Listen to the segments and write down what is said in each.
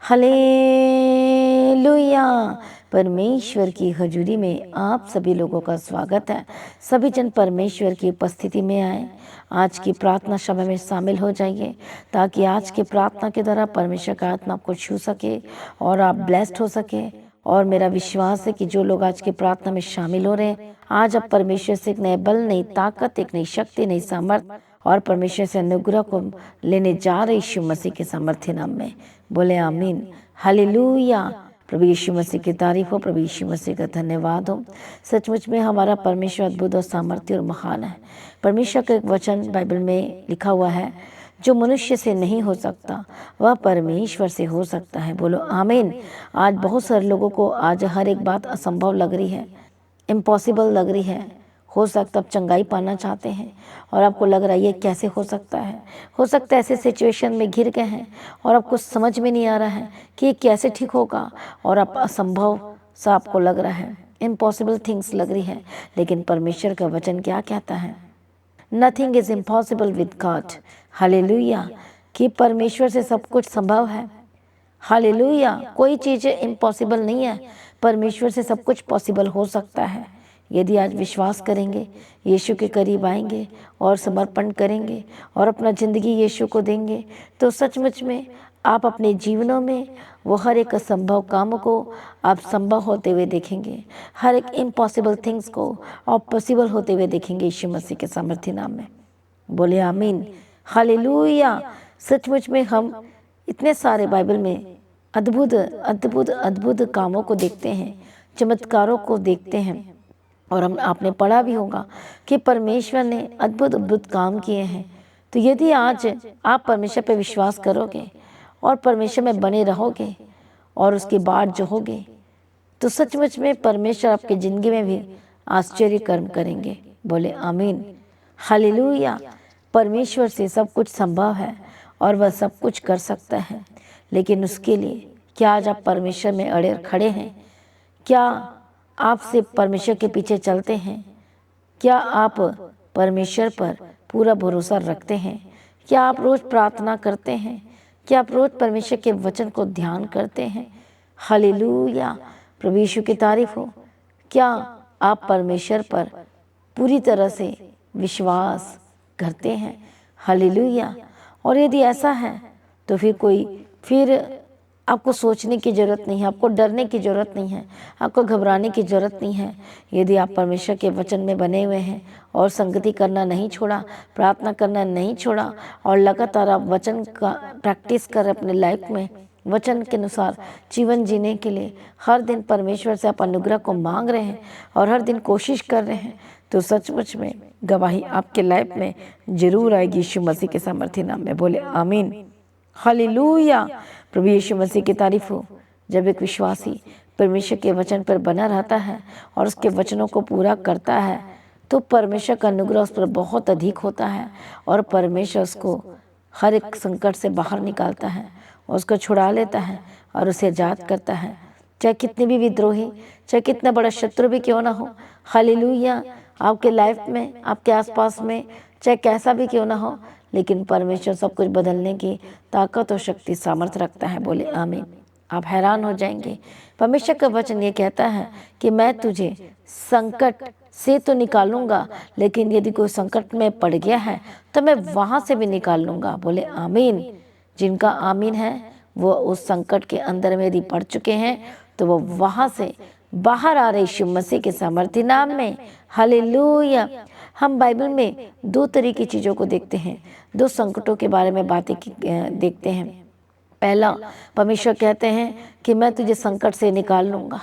Hallelujah. परमेश्वर की हजूरी में आप सभी लोगों का स्वागत है। सभी जन परमेश्वर की उपस्थिति में आए, आज की प्रार्थना सभा में शामिल हो जाइए, ताकि आज की प्रार्थना के द्वारा परमेश्वर का आत्मा आपको छू सके और आप ब्लेस्ड हो सके। और मेरा विश्वास है कि जो लोग आज की प्रार्थना में शामिल हो रहे हैं, आज आप परमेश्वर से एक नए बल, नई ताकत, एक नई शक्ति, नई सामर्थ और परमेश्वर से अनुग्रह को लेने जा रहे यीशु मसीह के सामर्थ्य नाम में बोले आमीन। हालेलुया। प्रभु यीशु मसीह की तारीफ हो, प्रभु यीशु मसीह का धन्यवाद हो। सचमुच में हमारा परमेश्वर अद्भुत और सामर्थ्य और महान है। परमेश्वर का एक वचन बाइबल में लिखा हुआ है, जो मनुष्य से नहीं हो सकता वह परमेश्वर से हो सकता है। बोलो आमीन। आज बहुत सारे लोगों को आज हर एक बात असंभव लग रही है, इम्पॉसिबल लग रही है। हो सकता आप चंगाई पाना चाहते हैं और आपको लग रहा है ये कैसे हो सकता है। हो सकता है ऐसे सिचुएशन में घिर गए हैं और आपको समझ में नहीं आ रहा है कि ये कैसे ठीक होगा, और आप असंभव सा आपको लग रहा है, इम्पॉसिबल थिंग्स लग रही है। लेकिन परमेश्वर का वचन क्या कहता है? Nothing is impossible with God. Hallelujah. कि परमेश्वर से सब कुछ संभव है। हालेलुया। कोई चीज़ इम्पॉसिबल नहीं है, परमेश्वर से सब कुछ पॉसिबल हो सकता है। यदि आज विश्वास करेंगे, यीशु के करीब आएंगे और समर्पण करेंगे और अपना ज़िंदगी यीशु को देंगे, तो सचमुच में आप अपने जीवनों में वो हर एक असंभव काम को आप संभव होते हुए देखेंगे, हर एक इम्पॉसिबल थिंग्स को आप पॉसिबल होते हुए देखेंगे यीशु मसीह के सामर्थ्य नाम में। बोले आमीन। हालेलुया। सचमुच में हम इतने सारे बाइबल में अद्भुत अद्भुत अद्भुत कामों को देखते हैं, चमत्कारों को देखते हैं, और हम आपने पढ़ा भी होगा कि परमेश्वर ने अद्भुत अद्भुत काम किए हैं। तो यदि आज आप परमेश्वर पर विश्वास करोगे और परमेश्वर में बने रहोगे और उसकी बाट जो होगे, तो सचमुच में परमेश्वर आपकी ज़िंदगी में भी आश्चर्य कर्म करेंगे। बोले आमीन। हालेलुया। परमेश्वर से सब कुछ संभव है और वह सब कुछ कर सकता है। लेकिन उसके लिए क्या आज आप परमेश्वर में अड़े खड़े हैं? क्या आपसे परमेश्वर के पीछे चलते हैं? क्या आप परमेश्वर पर पूरा भरोसा रखते हैं? क्या आप रोज़ प्रार्थना करते हैं? क्या आप रोज़ परमेश्वर के वचन को ध्यान करते हैं? हालेलुया। प्रभु यीशु की तारीफ हो। क्या आप परमेश्वर पर पूरी तरह से विश्वास करते हैं? हालेलुया। और यदि ऐसा है तो फिर आपको सोचने की ज़रूरत नहीं है, आपको डरने की ज़रूरत नहीं है, आपको घबराने की ज़रूरत नहीं है। यदि आप परमेश्वर के वचन में बने हुए हैं और संगति करना नहीं छोड़ा, प्रार्थना करना नहीं छोड़ा, और लगातार आप वचन का प्रैक्टिस कर अपने लाइफ में वचन के अनुसार जीवन जीने के लिए हर दिन परमेश्वर से आप अनुग्रह को मांग रहे हैं और हर दिन कोशिश कर रहे हैं, तो सचमुच में गवाही आपके लाइफ में जरूर आएगी यीशु मसीह के सामर्थ्य नाम में। बोले आमीन। हालेलुया। प्रभु यीशु मसीह की तारीफ हो। जब एक विश्वासी परमेश्वर के वचन पर बना रहता है और उसके वचनों को पूरा करता है, तो परमेश्वर का अनुग्रह उस पर बहुत अधिक होता है और परमेश्वर उसको हर एक संकट से बाहर निकालता है, उसको छुड़ा लेता है और उसे आजाद करता है। चाहे कितने भी विद्रोही, चाहे कितना बड़ा शत्रु भी क्यों ना हो, हालेलुया, आपके लाइफ में, आपके आसपास में, चाहे कैसा भी क्यों ना हो, लेकिन परमेश्वर सब कुछ बदलने की ताकत और शक्ति सामर्थ्य रखता है। बोले आमीन। आप हैरान हो जाएंगे। परमेश्वर का वचन ये कहता है कि मैं तुझे संकट से तो निकालूंगा, लेकिन यदि कोई संकट में पड़ गया है तो मैं वहां से भी निकाल लूंगा। बोले आमीन। जिनका आमीन है वो उस संकट के अंदर में यदि पड़ चुके हैं तो वो वहां से बाहर आ रहे यीशु मसीह के सामर्थ्य नाम में। हालेलुया। हम बाइबल में दो तरह की चीज़ों को देखते हैं, दो संकटों के बारे में देखते हैं। पहला, परमेश्वर कहते हैं कि मैं तुझे संकट से निकाल लूँगा।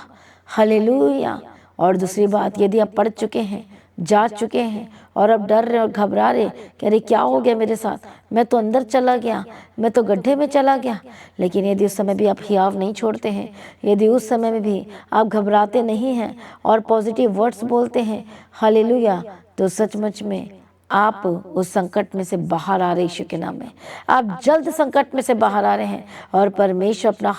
हालेलुया। और दूसरी बात, यदि आप पढ़ चुके हैं, जा चुके हैं और अब डर रहे और घबरा रहे कि अरे क्या हो गया मेरे साथ, मैं तो अंदर चला गया, मैं तो गड्ढे में चला गया, लेकिन यदि उस समय भी आप हियाव नहीं छोड़ते हैं, यदि उस समय में भी आप घबराते नहीं हैं और पॉजिटिव वर्ड्स बोलते हैं, हालेलुया, तो सचमुच में आप उस संकट में से बाहर आ रहे यीशु के नाम में। आप जल्द संकट में से बाहर आ रहे हैं और परमेश्वर अपना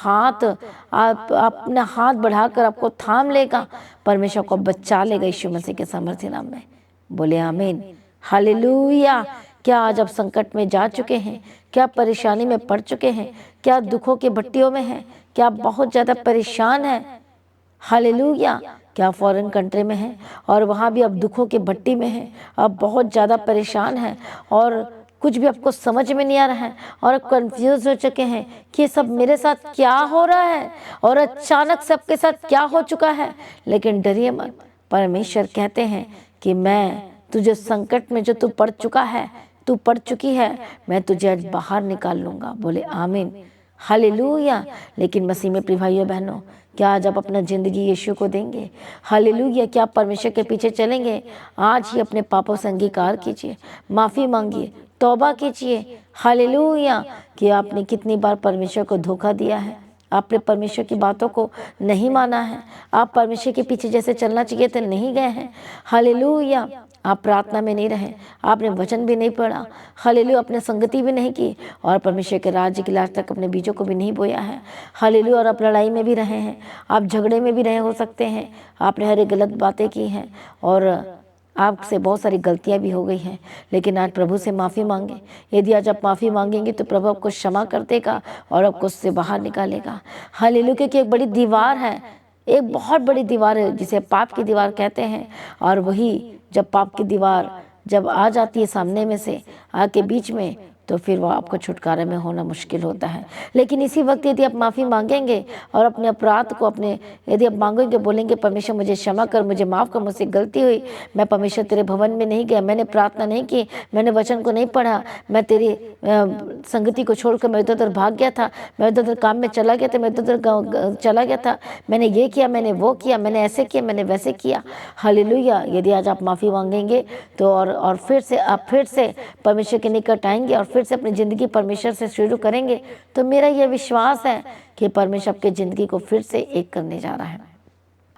हाथ बढ़ाकर आपको थाम लेगा, परमेश्वर को बचा लेगा यीशु मसीह के सामर्थ्य नाम में। बोले आमीन। हालेलुया। क्या आज आप संकट में जा चुके हैं? क्या परेशानी में पड़ चुके हैं? क्या दुखों की भट्टियों में हैं? क्या आप बहुत ज़्यादा परेशान हैं? हालेलुया। क्या फॉरेन कंट्री में हैं और वहाँ भी आप दुखों की भट्टी में हैं, आप बहुत ज़्यादा परेशान हैं और कुछ भी आपको समझ में नहीं आ रहा है और आप कंफ्यूज हो चुके हैं कि ये सब मेरे साथ क्या हो रहा है और अचानक सबके साथ क्या हो चुका है। लेकिन डरिए मत, परमेश्वर कहते हैं कि मैं तुझे संकट में जो तू पड़ चुका है, तू पड़ चुकी है, मैं तुझे आज बाहर निकाल लूँगा। बोले आमीन, हालेलुया। लेकिन मसीह में प्रिय भाइयों बहनों, क्या आज आप अपना ज़िंदगी यीशु को देंगे? हालेलुया। क्या आप परमेश्वर के पीछे चलेंगे? आज ही अपने पापों से अंगीकार कीजिए, माफ़ी मांगिए, तौबा कीजिए। हालेलुया। कि आपने कितनी बार परमेश्वर को धोखा दिया है, आपने परमेश्वर की बातों को नहीं माना है, आप परमेश्वर के पीछे जैसे चलना चाहिए थे नहीं गए हैं। हालेलुया। आप प्रार्थना में नहीं रहे, आपने वचन भी नहीं पढ़ा, हालेलुया, अपने संगति भी नहीं की और परमेश्वर के राज्य की लाज तक अपने बीजों को भी नहीं बोया है। हालेलुया। और आप लड़ाई में भी रहे हैं, आप झगड़े में भी रहे हो सकते हैं, आपने हर एक गलत बातें की हैं और आपसे बहुत सारी गलतियां भी हो गई हैं। लेकिन आज प्रभु से माफ़ी मांगे। यदि आज आप माफ़ी मांगेंगे तो प्रभु आपको क्षमा कर देगा और आपको उससे बाहर निकालेगा। हालेलुया। की एक बड़ी दीवार है, एक बहुत बड़ी दीवार है जिसे पाप की दीवार कहते हैं। और वही जब पाप की दीवार जब आ जाती है सामने में से आके बीच में, तो फिर वो आपको छुटकारे में होना मुश्किल होता है। लेकिन इसी वक्त यदि आप माफ़ी मांगेंगे और अपने अपराध को यदि आप मांगेंगे, बोलेंगे परमेश्वर मुझे क्षमा कर, मुझे माफ़ कर, मुझसे गलती हुई, मैं परमेश्वर तेरे भवन में नहीं गया, मैंने प्रार्थना नहीं की, मैंने वचन को नहीं पढ़ा, मैं तेरी संगति को छोड़कर मैं इधर उधर भाग गया था, मैं इधर उधर काम में चला गया था, मैं इधर उधर चला गया था, मैंने ये किया, मैंने वो किया, मैंने ऐसे किया, मैंने वैसे किया। हालेलुया। यदि आज आप माफ़ी मांगेंगे तो और फिर से आप फिर से परमेश्वर के निकट आएंगे और फिर से अपनी ज़िंदगी परमेश्वर से शुरू करेंगे, तो मेरा यह विश्वास है कि परमेश्वर आपकी ज़िंदगी को फिर से एक करने जा रहा है,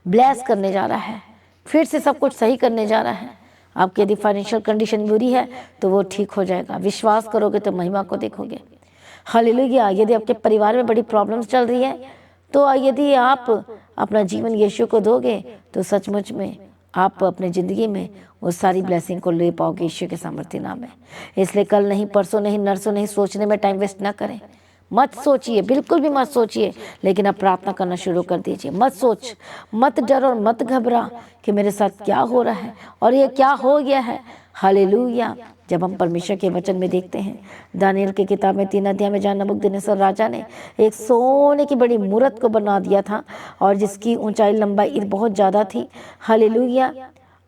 ब्लेस करने जा रहा है, फिर से सब कुछ सही करने जा रहा है। आपकी यदि फाइनेंशियल कंडीशन बुरी है तो वो ठीक हो जाएगा, विश्वास करोगे तो महिमा को देखोगे। हालेलुया। यदि आपके परिवार में बड़ी प्रॉब्लम्स चल रही है तो यदि आप अपना जीवन यीशु को दोगे तो सचमुच में आप अपने ज़िंदगी में वो सारी ब्लेसिंग को ले पाओगे यीशु के सामर्थ्य नाम में। इसलिए कल नहीं, परसों नहीं, नरसों नहीं सोचने में टाइम वेस्ट ना करें। मत सोचिए, बिल्कुल भी मत सोचिए, लेकिन आप प्रार्थना करना शुरू कर दीजिए। मत सोच, मत डर और मत घबरा कि मेरे साथ क्या हो रहा है और ये क्या हो गया है। हालेलुया। जब हम परमेश्वर के वचन में देखते हैं, दानियल की किताब में 3 अध्याय में जहाँ नबूकदनेस्सर राजा ने एक सोने की बड़ी मूरत को बना दिया था और जिसकी ऊंचाई लंबाई बहुत ज़्यादा थी। हालेलुया।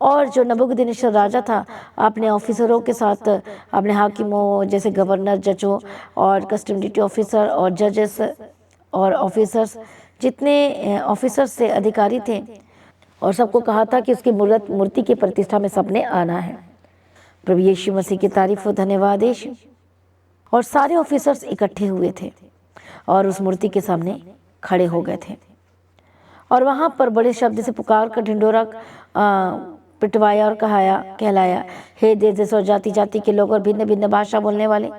और जो नबूकदनेस्सर राजा था अपने ऑफिसरों के साथ, अपने हाकिमों जैसे गवर्नर, जजों और कस्टम ड्यूटी ऑफिसर और जजेस और ऑफिसर्स, जितने ऑफिसर्स से अधिकारी थे, और सबको कहा था कि उसकी मूर्ति की प्रतिष्ठा में सबने आना है। प्रभु यीशु मसीह की तारीफ हो, धन्यवाद यीशु। और सारे ऑफिसर्स इकट्ठे हुए थे और उस मूर्ति के सामने खड़े हो गए थे और वहाँ पर बड़े शब्द से पुकार कर ढिंढोरा पिटवाया और कहलाया, हे देश देश और जाति जाति के लोग और भिन्न भिन्न भाषा बोलने वाले,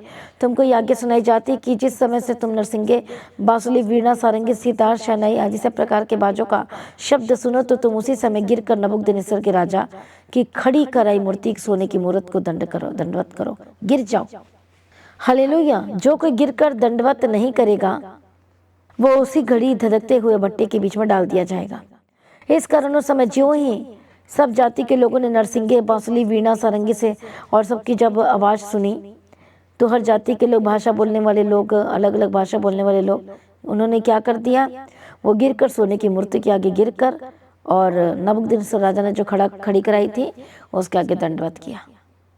तुमको ये आज्ञा सुनाई जाती कि जिस समय से तुम नरसिंगे, बांसुरी, वीणा, सारंगी, सितार, शहनाई आदि सब प्रकार के बाजों का शब्द सुनो तो तुम उसी समय गिर कर नबूकदनेस्सर के राजा की खड़ी कराई मूर्ति, सोने की मूर्त को दंडवत करो, गिर जाओ। हालेलुया। जो कोई गिर कर दंडवत नहीं करेगा वो उसी घड़ी धधकते हुए भट्टे के बीच में डाल दिया जाएगा। इस कारण उस समय ज्यों ही सब जाति के लोगों ने नरसिंगे, बांसुरी, वीणा, सारंगी से और सबकी जब आवाज़ सुनी तो हर जाति के लोग, भाषा बोलने वाले लोग, अलग अलग भाषा बोलने वाले लोग, उन्होंने क्या कर दिया, वो गिरकर सोने की मूर्ति के आगे गिरकर और नबूकदनेस्सर राजा ने जो खड़ी कराई थी उसके आगे दंडवत किया।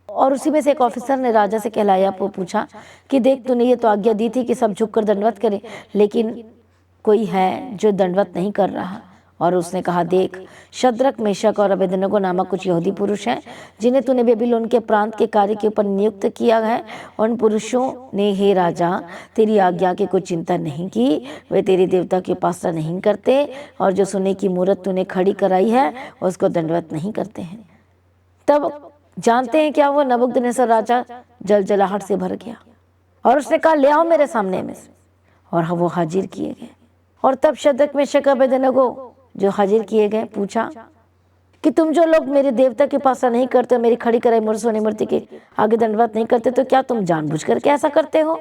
और उसी में से एक ऑफिसर ने राजा से कहलाया, पूछा कि देख, तूने ये तो आज्ञा दी थी कि सब झुककर दंडवत करें, लेकिन कोई है जो दंडवत नहीं कर रहा। और उसने कहा, देख, शद्रक, मेशक और अबेदनगो नामक कुछ यहूदी पुरुष हैं जिन्हें तूने बेबीलोन के प्रांत के कार्य के ऊपर नियुक्त किया है। उन पुरुषों ने, हे राजा, तेरी आज्ञा की कोई चिंता नहीं की, वे तेरे देवता की उपासना नहीं करते और जो सोने की मूरत तूने खड़ी कराई है उसको दंडवत नहीं करते हैं। तब जानते हैं क्या, वो नबूकदनेस्सर राजा जलजलाहट से भर गया और उसने कहा, ले आओ मेरे सामने में, और वो हाजिर किए गए। और तब शद्रक, मेशक, अबेदनगो जो हाजिर किए गए पूछा कि तुम जो लोग मेरे देवता की उपासना नहीं करते, मेरी खड़ी कराई सोने मूर्ति के आगे दंडवत नहीं करते, तो क्या तुम जानबूझ करके ऐसा करते हो?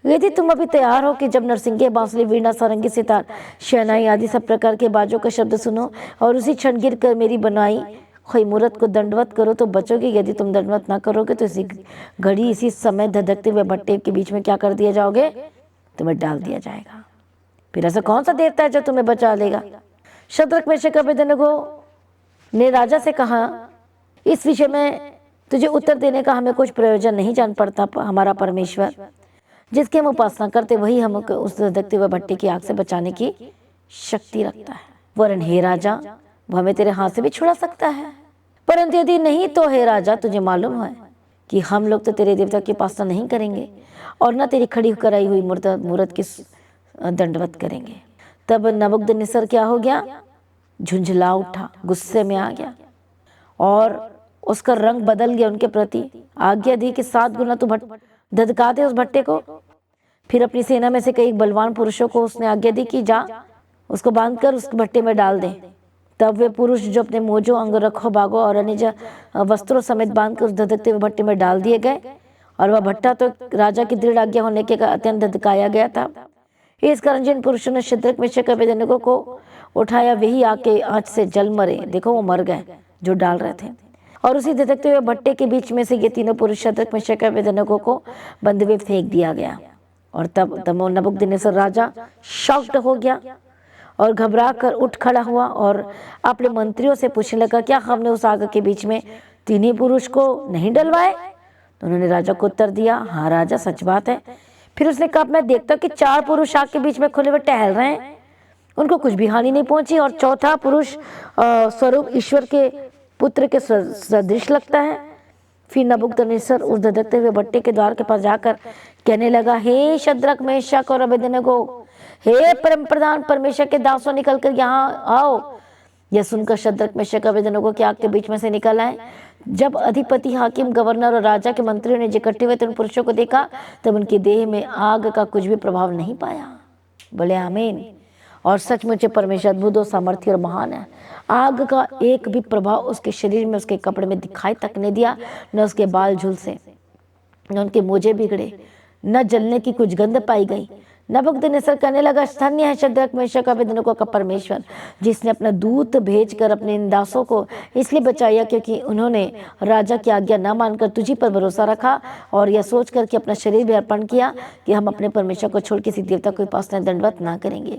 यदि तुम अभी तैयार हो कि जब नरसिंगे, बांसुरी, वीणा, सारंगी, सितार, शहनाई आदि सब प्रकार के बाजों का शब्द सुनो और उसी क्षण गिर कर मेरी बनाई हुई मूर्त को दंडवत करो तो बचोगे। यदि तुम दंडवत ना करोगे तो इसी घड़ी इसी समय धधकते हुए भट्टे के बीच में क्या कर दिया जाओगे? तुम्हें डाल दिया जाएगा। फिर ऐसा कौन सा देवता है जो तुम्हें बचा लेगा? शद्रक, मेशक, अबेदनगो ने राजा से कहा, इस विषय में तुझे उत्तर देने का हमें कुछ प्रयोजन नहीं जान पड़ता। हमारा परमेश्वर जिसकी हम उपासना करते वही हमको उस धधकते हुए भट्टे की आग से बचाने की शक्ति रखता है। वरन हे राजा, वो हमें तेरे हाथ से भी छुड़ा सकता है। परंतु यदि नहीं तो हे राजा, तुझे मालूम है कि हम लोग तो तेरे देवता की उपासना नहीं करेंगे और न तेरी खड़ी कराई हुई मूर्त की दंडवत करेंगे। तब नबूकदनेस्सर क्या हो गया? झुंझला उठा, गुस्से में आ गया और उसका रंग बदल गया उनके प्रति। आज्ञा दी कि 7 गुना तो धधका दे उस भट्टे को। फिर अपनी सेना में से कई बलवान पुरुषों को उसने आज्ञा दी कि जा उसको बांधकर उस भट्टे में डाल दे। तब वे पुरुष जो अपने मोजों, अंग रखो, बागों और अन्य वस्त्रों समेत बांधकर उस धधकते हुए भट्टे में डाल दिए गए। और वह भट्टा तो राजा की दृढ़ आज्ञा होने के अत्यंत धधकाया गया था। इस कारण जिन पुरुषों ने शद्रक, मेशक, अबेदनगो को उठाया वही आके आँच से जल मरे। देखो, वो मर गए जो डाल रहे थे। और उसी धधकते हुए भट्टे के बीच में से ये तीनों पुरुष शद्रक, मेशक, अबेदनगो को बंधे हुए फेंक दिया गया। और तब नबूकदनेस्सर राजा शॉक्ड हो गया और घबरा कर उठ खड़ा हुआ और अपने मंत्रियों से पूछने लगा, क्या हमने उस आग के बीच में तीनों पुरुष को नहीं डलवाए? तो उन्होंने राजा को उत्तर दिया, हाँ राजा, सच बात है। फिर उसने कहा, मैं देखता कि 4 पुरुष आग के बीच में खुले हुए टहल रहे हैं, उनको कुछ भी हानि नहीं पहुंची, और चौथा पुरुष स्वरूप ईश्वर के पुत्र के सदृश लगता है। फिर नबूकदनेस्सर उस धधकते हुए भट्टे के द्वार के पास जाकर कहने लगा, हे शद्रक, मेशक और अबेदनगो, हे परम प्रधान परमेश्वर के दासों, निकल कर यहाँ आओ। यह सुनकर शद्रक, मेशक, अबेदनगो की आग के बीच में से निकल आए। जब अधिपति, हाकिम, गवर्नर और राजा के मंत्रियों ने इकट्ठे हुए उन पुरुषों को देखा, तब उनके देह में आग का कुछ भी प्रभाव नहीं पाया। बोले आमीन। और सचमुच परमेश्वर अद्भुत और सामर्थ्य और महान है। आग का एक भी प्रभाव उसके शरीर में, उसके कपड़े में दिखाई तक नहीं दिया, न उसके बाल झुलसे, न उनके मोजे बिगड़े, न जलने की कुछ गंध पाई गई। नबूकदनेस्सर कहने लगा, धन्य है शद्रक, मेशक, अबेदनगो का परमेश्वर, जिसने अपना दूत भेजकर अपने इन दासों को इसलिए बचाया क्योंकि उन्होंने राजा की आज्ञा न मानकर तुझी पर भरोसा रखा और यह सोचकर कि अपना शरीर भी अर्पण किया कि हम अपने परमेश्वर को छोड़ किसी देवता को उपासना दंडवत ना करेंगे।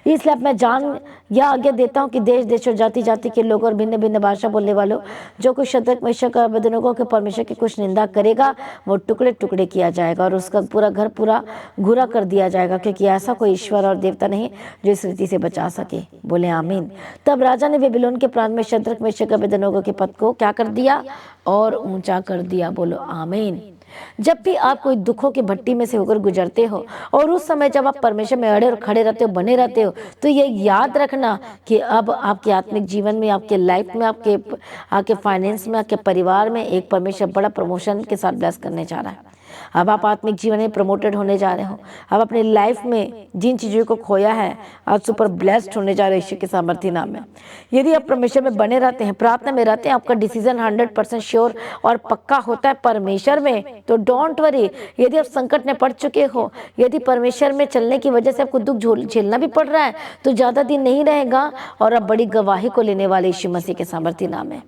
इसलिए अब मैं जान यह आज्ञा देता हूँ कि देश देश और जाति जाति के लोग और भिन्न भिन्न भाषा बोलने वालों, जो कुछ शद्रक, मेशक, अबेदनगो के परमेश्वर की कुछ निंदा करेगा, वो टुकड़े टुकड़े किया जाएगा और उसका पूरा घर पूरा घूरा कर दिया जाएगा, क्योंकि ऐसा कोई ईश्वर और देवता नहीं जो इस रीति से बचा सके। बोले आमीन। तब राजा ने बेबीलोन के प्रांत में शद्रक, मेशक, अबेदनगो के पद को क्या कर दिया? और ऊंचा कर दिया। बोलो आमीन। जब भी आप कोई दुखों की भट्टी में से होकर गुजरते हो और उस समय जब आप परमेश्वर में अड़े और खड़े रहते हो, बने रहते हो, तो ये याद रखना कि अब आपके आत्मिक जीवन में, आपके लाइफ में, आपके फाइनेंस में, आपके परिवार में एक परमेश्वर बड़ा प्रमोशन के साथ ब्लेस करने जा रहा है। अब आप आत्मिक जीवन में प्रमोटेड होने जा रहे हो। अब अपने लाइफ में जिन चीज़ों को खोया है, आप सुपर ब्लेस्ड होने जा रहे हैं ईश्वर के सामर्थ्य नाम में। यदि आप परमेश्वर में बने रहते हैं, प्रार्थना में रहते हैं, आपका डिसीजन 100% श्योर और पक्का होता है परमेश्वर में, तो डोंट वरी। यदि आप संकट में पड़ चुके हो, यदि परमेश्वर में चलने की वजह से आपको दुख झेलना भी पड़ रहा है, तो ज़्यादा दिन नहीं रहेगा और आप बड़ी गवाही को लेने वाले यीशु मसीह के सामर्थ्य नाम में।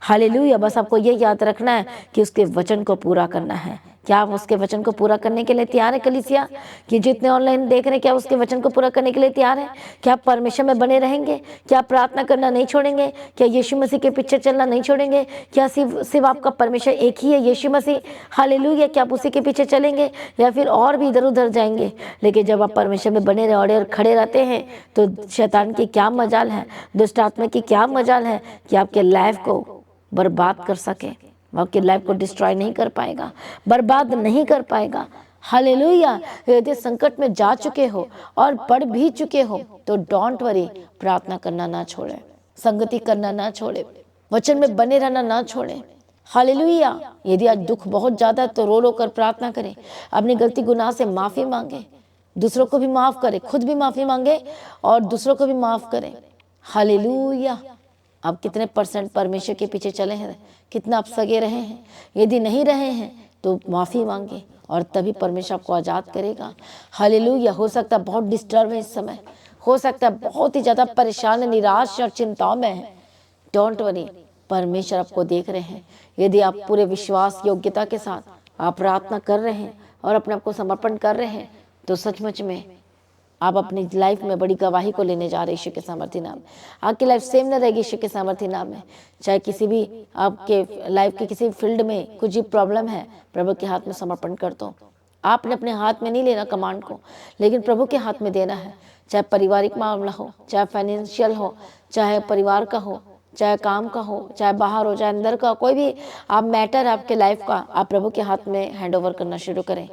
हालेलुया। बस आपको ये याद रखना है कि उसके वचन को पूरा करना है। क्या आप उसके वचन को पूरा करने के लिए तैयार है कलीसिया? कि जितने ऑनलाइन देख रहे हैं, क्या उसके वचन को पूरा करने के लिए तैयार है? क्या आप परमेश्वर में बने रहेंगे? क्या आप प्रार्थना करना नहीं छोड़ेंगे? क्या यीशु मसीह के पीछे चलना नहीं छोड़ेंगे? क्या सिर्फ आपका परमेश्वर एक ही है, यीशु मसीह? हालेलुया। क्या आप उसी के पीछे चलेंगे या फिर और भी इधर उधर जाएंगे? लेकिन जब आप परमेश्वर में बने रहे और खड़े रहते हैं, तो शैतान की क्या मजाल है, दुष्ट आत्मा की क्या मजाल है कि आपके लाइफ को बर्बाद कर सके। आपकी लाइफ को डिस्ट्रॉय नहीं कर पाएगा, बर्बाद नहीं कर पाएगा। हालेलुया। यदि संकट में जा चुके हो और पढ़ भी चुके हो, तो डोंट वरी, प्रार्थना करना ना छोड़े, संगति करना ना छोड़े, वचन में बने रहना ना छोड़े। हालेलुया। यदि आज दुख बहुत ज्यादा है तो रो रो कर प्रार्थना करें, अपनी गलती गुनाह से माफी मांगे, दूसरों को भी माफ करे, खुद भी माफी मांगे और दूसरों को भी माफ करें। हालेलुया। आप कितने परसेंट परमेश्वर के पीछे चले हैं, कितना आप सगे रहे हैं। यदि नहीं रहे हैं तो माफ़ी मांगे और तभी परमेश्वर आपको आज़ाद करेगा। हालेलुया। हो सकता है बहुत डिस्टर्ब है इस समय, हो सकता है बहुत ही ज़्यादा परेशान, निराश और चिंताओं में है। डोंट वरी, परमेश्वर आपको देख रहे हैं। यदि आप पूरे विश्वास योग्यता के साथ आप प्रार्थना कर रहे हैं और अपने आप को समर्पण कर रहे हैं तो सचमुच में आप अपनी लाइफ में बड़ी गवाही को लेने जा रहे हैं यीशु के सामर्थी नाम में। आपकी लाइफ सेम न रहेगी यीशु के सामर्थी नाम में। चाहे किसी भी आपके लाइफ के किसी फील्ड में कुछ भी प्रॉब्लम है, प्रभु के हाथ में समर्पण कर दो। आपने अपने हाथ में नहीं लेना कमांड को, लेकिन प्रभु के हाथ में देना है। चाहे पारिवारिक मामला हो, चाहे फाइनेंशियल हो, चाहे परिवार का हो, चाहे काम का हो, चाहे बाहर हो, चाहे अंदर का, कोई भी आप मैटर है आपके लाइफ का, आप प्रभु के हाथ में हैंड ओवर करना शुरू करें।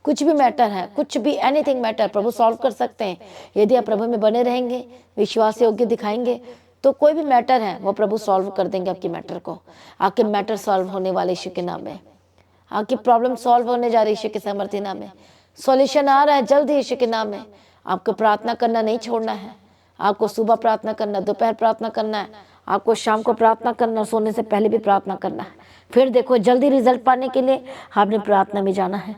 कुछ भी मैटर है, कुछ भी एनीथिंग मैटर, प्रभु सॉल्व कर सकते हैं। यदि आप प्रभु में बने रहेंगे, विश्वास योग्य दिखाएंगे, तो कोई भी मैटर है वो प्रभु सॉल्व कर देंगे आपके मैटर को। आपके मैटर सॉल्व होने वाले यीशु के नाम में। आपकी प्रॉब्लम सॉल्व होने जा रही यीशु के सामर्थ्य नाम में। सॉल्यूशन आ रहा है जल्द ही यीशु के नाम में। आपको प्रार्थना करना नहीं छोड़ना है। आपको सुबह प्रार्थना करना, दोपहर प्रार्थना करना है, आपको शाम को प्रार्थना करना, सोने से पहले भी प्रार्थना करना है। फिर देखो जल्दी रिजल्ट पाने के लिए आपने प्रार्थना में जाना है।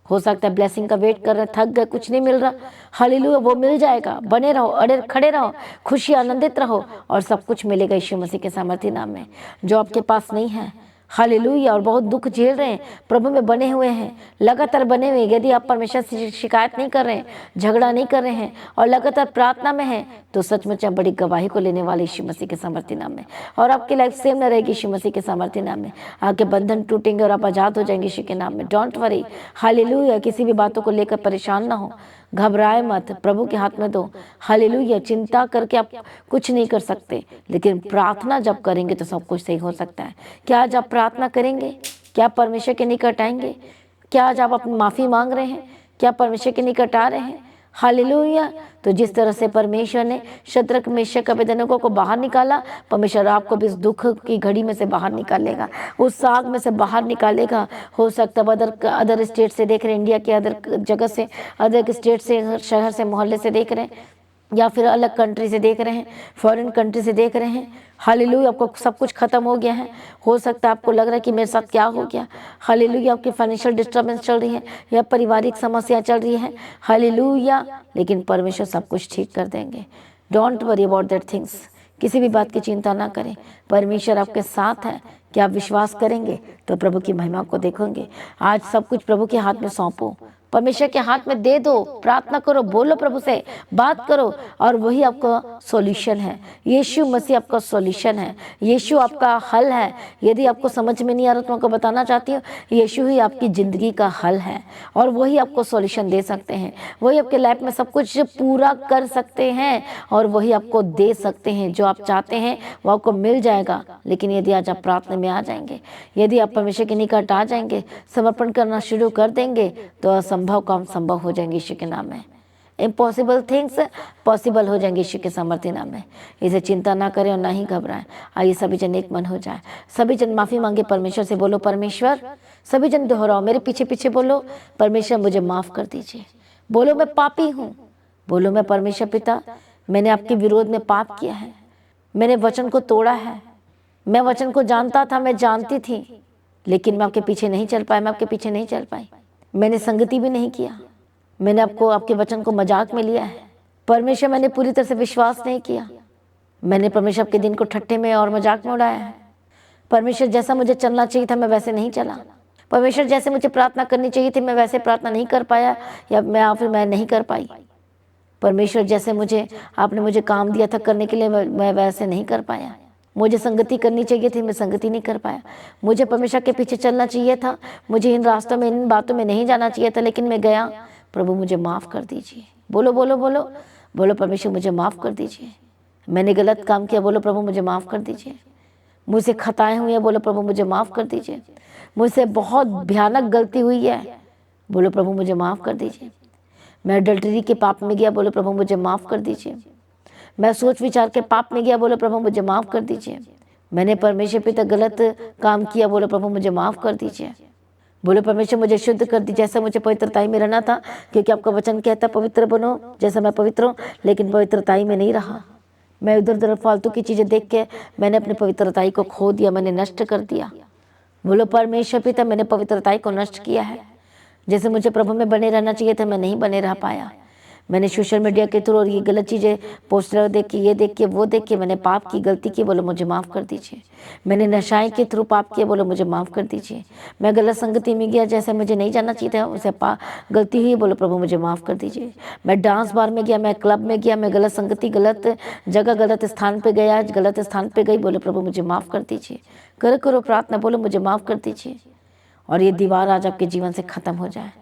हो सकता है ब्लेसिंग का वेट कर रहे, थक गए, कुछ नहीं मिल रहा, हालेलुया, वो मिल जाएगा। बने रहो, अड़े खड़े रहो, खुशी आनंदित रहो और सब कुछ मिलेगा यीशु मसीह के सामर्थ्य नाम में। जो आपके पास नहीं है, हालेलुया, और बहुत दुख झेल रहे हैं, प्रभु में बने हुए हैं, लगातार बने हुए हैं। यदि आप परमेश्वर से शिकायत नहीं कर रहे हैं, झगड़ा नहीं कर रहे हैं और लगातार प्रार्थना में हैं, तो सचमुच आप बड़ी गवाही को लेने वाले यीशु मसीह के सामर्थ्य नाम में। और आपकी लाइफ सेम न रहेगी यीशु मसीह के सामर्थ्य नाम में। आपके बंधन टूटेंगे और आप आज़ाद हो जाएंगे यीशु के नाम में। Don't worry, hallelujah. किसी भी बातों को लेकर परेशान ना हो, घबराए मत, प्रभु के हाथ में दो। हालेलुया। चिंता करके आप कुछ नहीं कर सकते, लेकिन प्रार्थना जब करेंगे तो सब कुछ सही हो सकता है। क्या आज आप प्रार्थना करेंगे? क्या परमेश्वर के निकट आएंगे? क्या आज आप अपनी माफ़ी मांग रहे हैं? क्या परमेश्वर के निकट आ रहे हैं? हालेलुया। तो जिस तरह से परमेश्वर ने शद्रक मेशक अबेदनगो को बाहर निकाला, परमेश्वर आपको भी इस दुख की घड़ी में से बाहर निकालेगा, उस आग में से बाहर निकालेगा। हो सकता है अदर स्टेट से देख रहे हैं, इंडिया के अदर जगह से, अदर स्टेट से, शहर से, मोहल्ले से देख रहे हैं, या फिर अलग कंट्री से देख रहे हैं, फॉरेन कंट्री से देख रहे हैं। हालेलुया। आपको सब कुछ खत्म हो गया है। हो सकता है आपको लग रहा है कि मेरे साथ क्या हो गया। हालेलुया। आपकी फाइनेंशियल डिस्टर्बेंस चल रही है या पारिवारिक समस्या चल रही है। हालेलुया। लेकिन परमेश्वर सब कुछ ठीक कर देंगे। Don't worry about that things. किसी भी बात की चिंता ना करें, परमेश्वर आपके साथ है। क्या आप विश्वास करेंगे तो प्रभु की महिमा को देखोगे। आज सब कुछ प्रभु के हाथ में सौंपो, परमेश्वर के हाथ में दे दो, प्रार्थना करो, बोलो, प्रभु से बात करो, और वही आपका सॉल्यूशन है। यीशु मसीह आपका सॉल्यूशन है, यीशु आपका हल है। यदि आपको समझ में नहीं आ रहा तो मैं आपको बताना चाहती हूँ, यीशु ही आपकी ज़िंदगी का हल है और वही आपको सॉल्यूशन दे सकते हैं। वही आपके लाइफ में सब कुछ पूरा कर सकते हैं और वही आपको दे सकते हैं। जो आप चाहते हैं वो आपको मिल जाएगा। लेकिन यदि आज आप प्रार्थना में आ जाएंगे, यदि आप परमेश्वर के निकट आ जाएंगे, समर्पण करना शुरू कर देंगे, तो संभव काम संभव हो जाएंगे यीशु के नाम में। इम्पॉसिबल थिंग्स पॉसिबल हो जाएंगे यीशु के सामर्थ्य नाम में। इसे चिंता ना करें और ना ही घबराएं। आइए सभी जन एक मन हो जाए, सभी जन माफ़ी मांगे परमेश्वर से। बोलो परमेश्वर, सभी जन दोहराओ, मेरे पीछे पीछे बोलो, परमेश्वर मुझे माफ़ कर दीजिए। बोलो मैं पापी हूँ। बोलो मैं परमेश्वर पिता, मैंने आपके विरोध में पाप किया है, मैंने वचन को तोड़ा है। मैं वचन को जानता था, मैं जानती थी, लेकिन मैं आपके पीछे नहीं चल पाया, मैं आपके पीछे नहीं चल पाई। मैंने संगति भी नहीं किया, मैंने आपके वचन को मजाक में लिया है। परमेश्वर, मैंने पूरी तरह से विश्वास नहीं किया। मैंने परमेश्वर के दिन को ठट्ठे में और मजाक में उड़ाया है। परमेश्वर, जैसा मुझे चलना चाहिए था मैं वैसे नहीं चला। परमेश्वर, जैसे मुझे प्रार्थना करनी चाहिए थी मैं वैसे प्रार्थना नहीं कर पाया, या मैं नहीं कर पाई। परमेश्वर, जैसे आपने मुझे काम दिया था करने के लिए मैं वैसे नहीं कर पाया। मुझे संगति करनी चाहिए थी, मैं संगति नहीं कर पाया। मुझे परमेश्वर के पीछे चलना चाहिए था, मुझे इन रास्तों में, इन बातों में नहीं जाना चाहिए था, लेकिन मैं गया। प्रभु मुझे माफ़ कर दीजिए। बोलो बोलो बोलो बोलो, परमेश्वर मुझे माफ़ कर दीजिए। मैंने गलत काम किया, बोलो प्रभु मुझे माफ़ कर दीजिए। मुझसे खताएं हुई हैं, बोलो प्रभु मुझे माफ़ कर दीजिए। मुझसे बहुत भयानक गलती हुई है, बोलो प्रभु मुझे माफ़ कर दीजिए। मैं अडल्टरी के पाप में गया, बोलो प्रभु मुझे माफ़ कर दीजिए। मैं सोच विचार के पाप में गया, बोलो प्रभु मुझे माफ़ कर दीजिए। मैंने परमेश्वर पिता गलत काम किया, बोलो प्रभु मुझे माफ़ कर दीजिए। बोलो परमेश्वर मुझे शुद्ध कर दी, जैसा मुझे पवित्रताई में रहना था, क्योंकि आपका वचन कहता पवित्र बनो जैसा मैं पवित्र हूँ, लेकिन पवित्रताई में नहीं रहा। मैं इधर उधर फालतू की चीज़ें देख के मैंने अपनी पवित्रताई को खो दिया, मैंने नष्ट कर दिया। बोलो परमेश्वर पिता, मैंने पवित्रताई को नष्ट किया है। जैसे मुझे प्रभु में बने रहना चाहिए था, मैं नहीं बने रह पाया। मैंने सोशल मीडिया के थ्रू और ये गलत चीज़ें, पोस्टर देख के, ये देख के, वो देख के मैंने पाप की, गलती की। बोलो मुझे माफ़ कर दीजिए। मैंने नशाएं के थ्रू पाप किया। बोलो मुझे माफ़ कर दीजिए। मैं गलत संगति में गया, जैसे मुझे नहीं जाना चाहिए था, उसे गलती हुई। बोलो प्रभु मुझे माफ़ कर दीजिए। मैं डांस बार में गया, मैं क्लब में गया, मैं गलत संगति, गलत जगह, गलत स्थान पर गया, गलत स्थान पर गई। बोलो प्रभु मुझे माफ़ कर दीजिए। करो प्रार्थना, बोलो मुझे माफ़ कर दीजिए और ये दीवार आज आपके जीवन से ख़त्म हो जाए।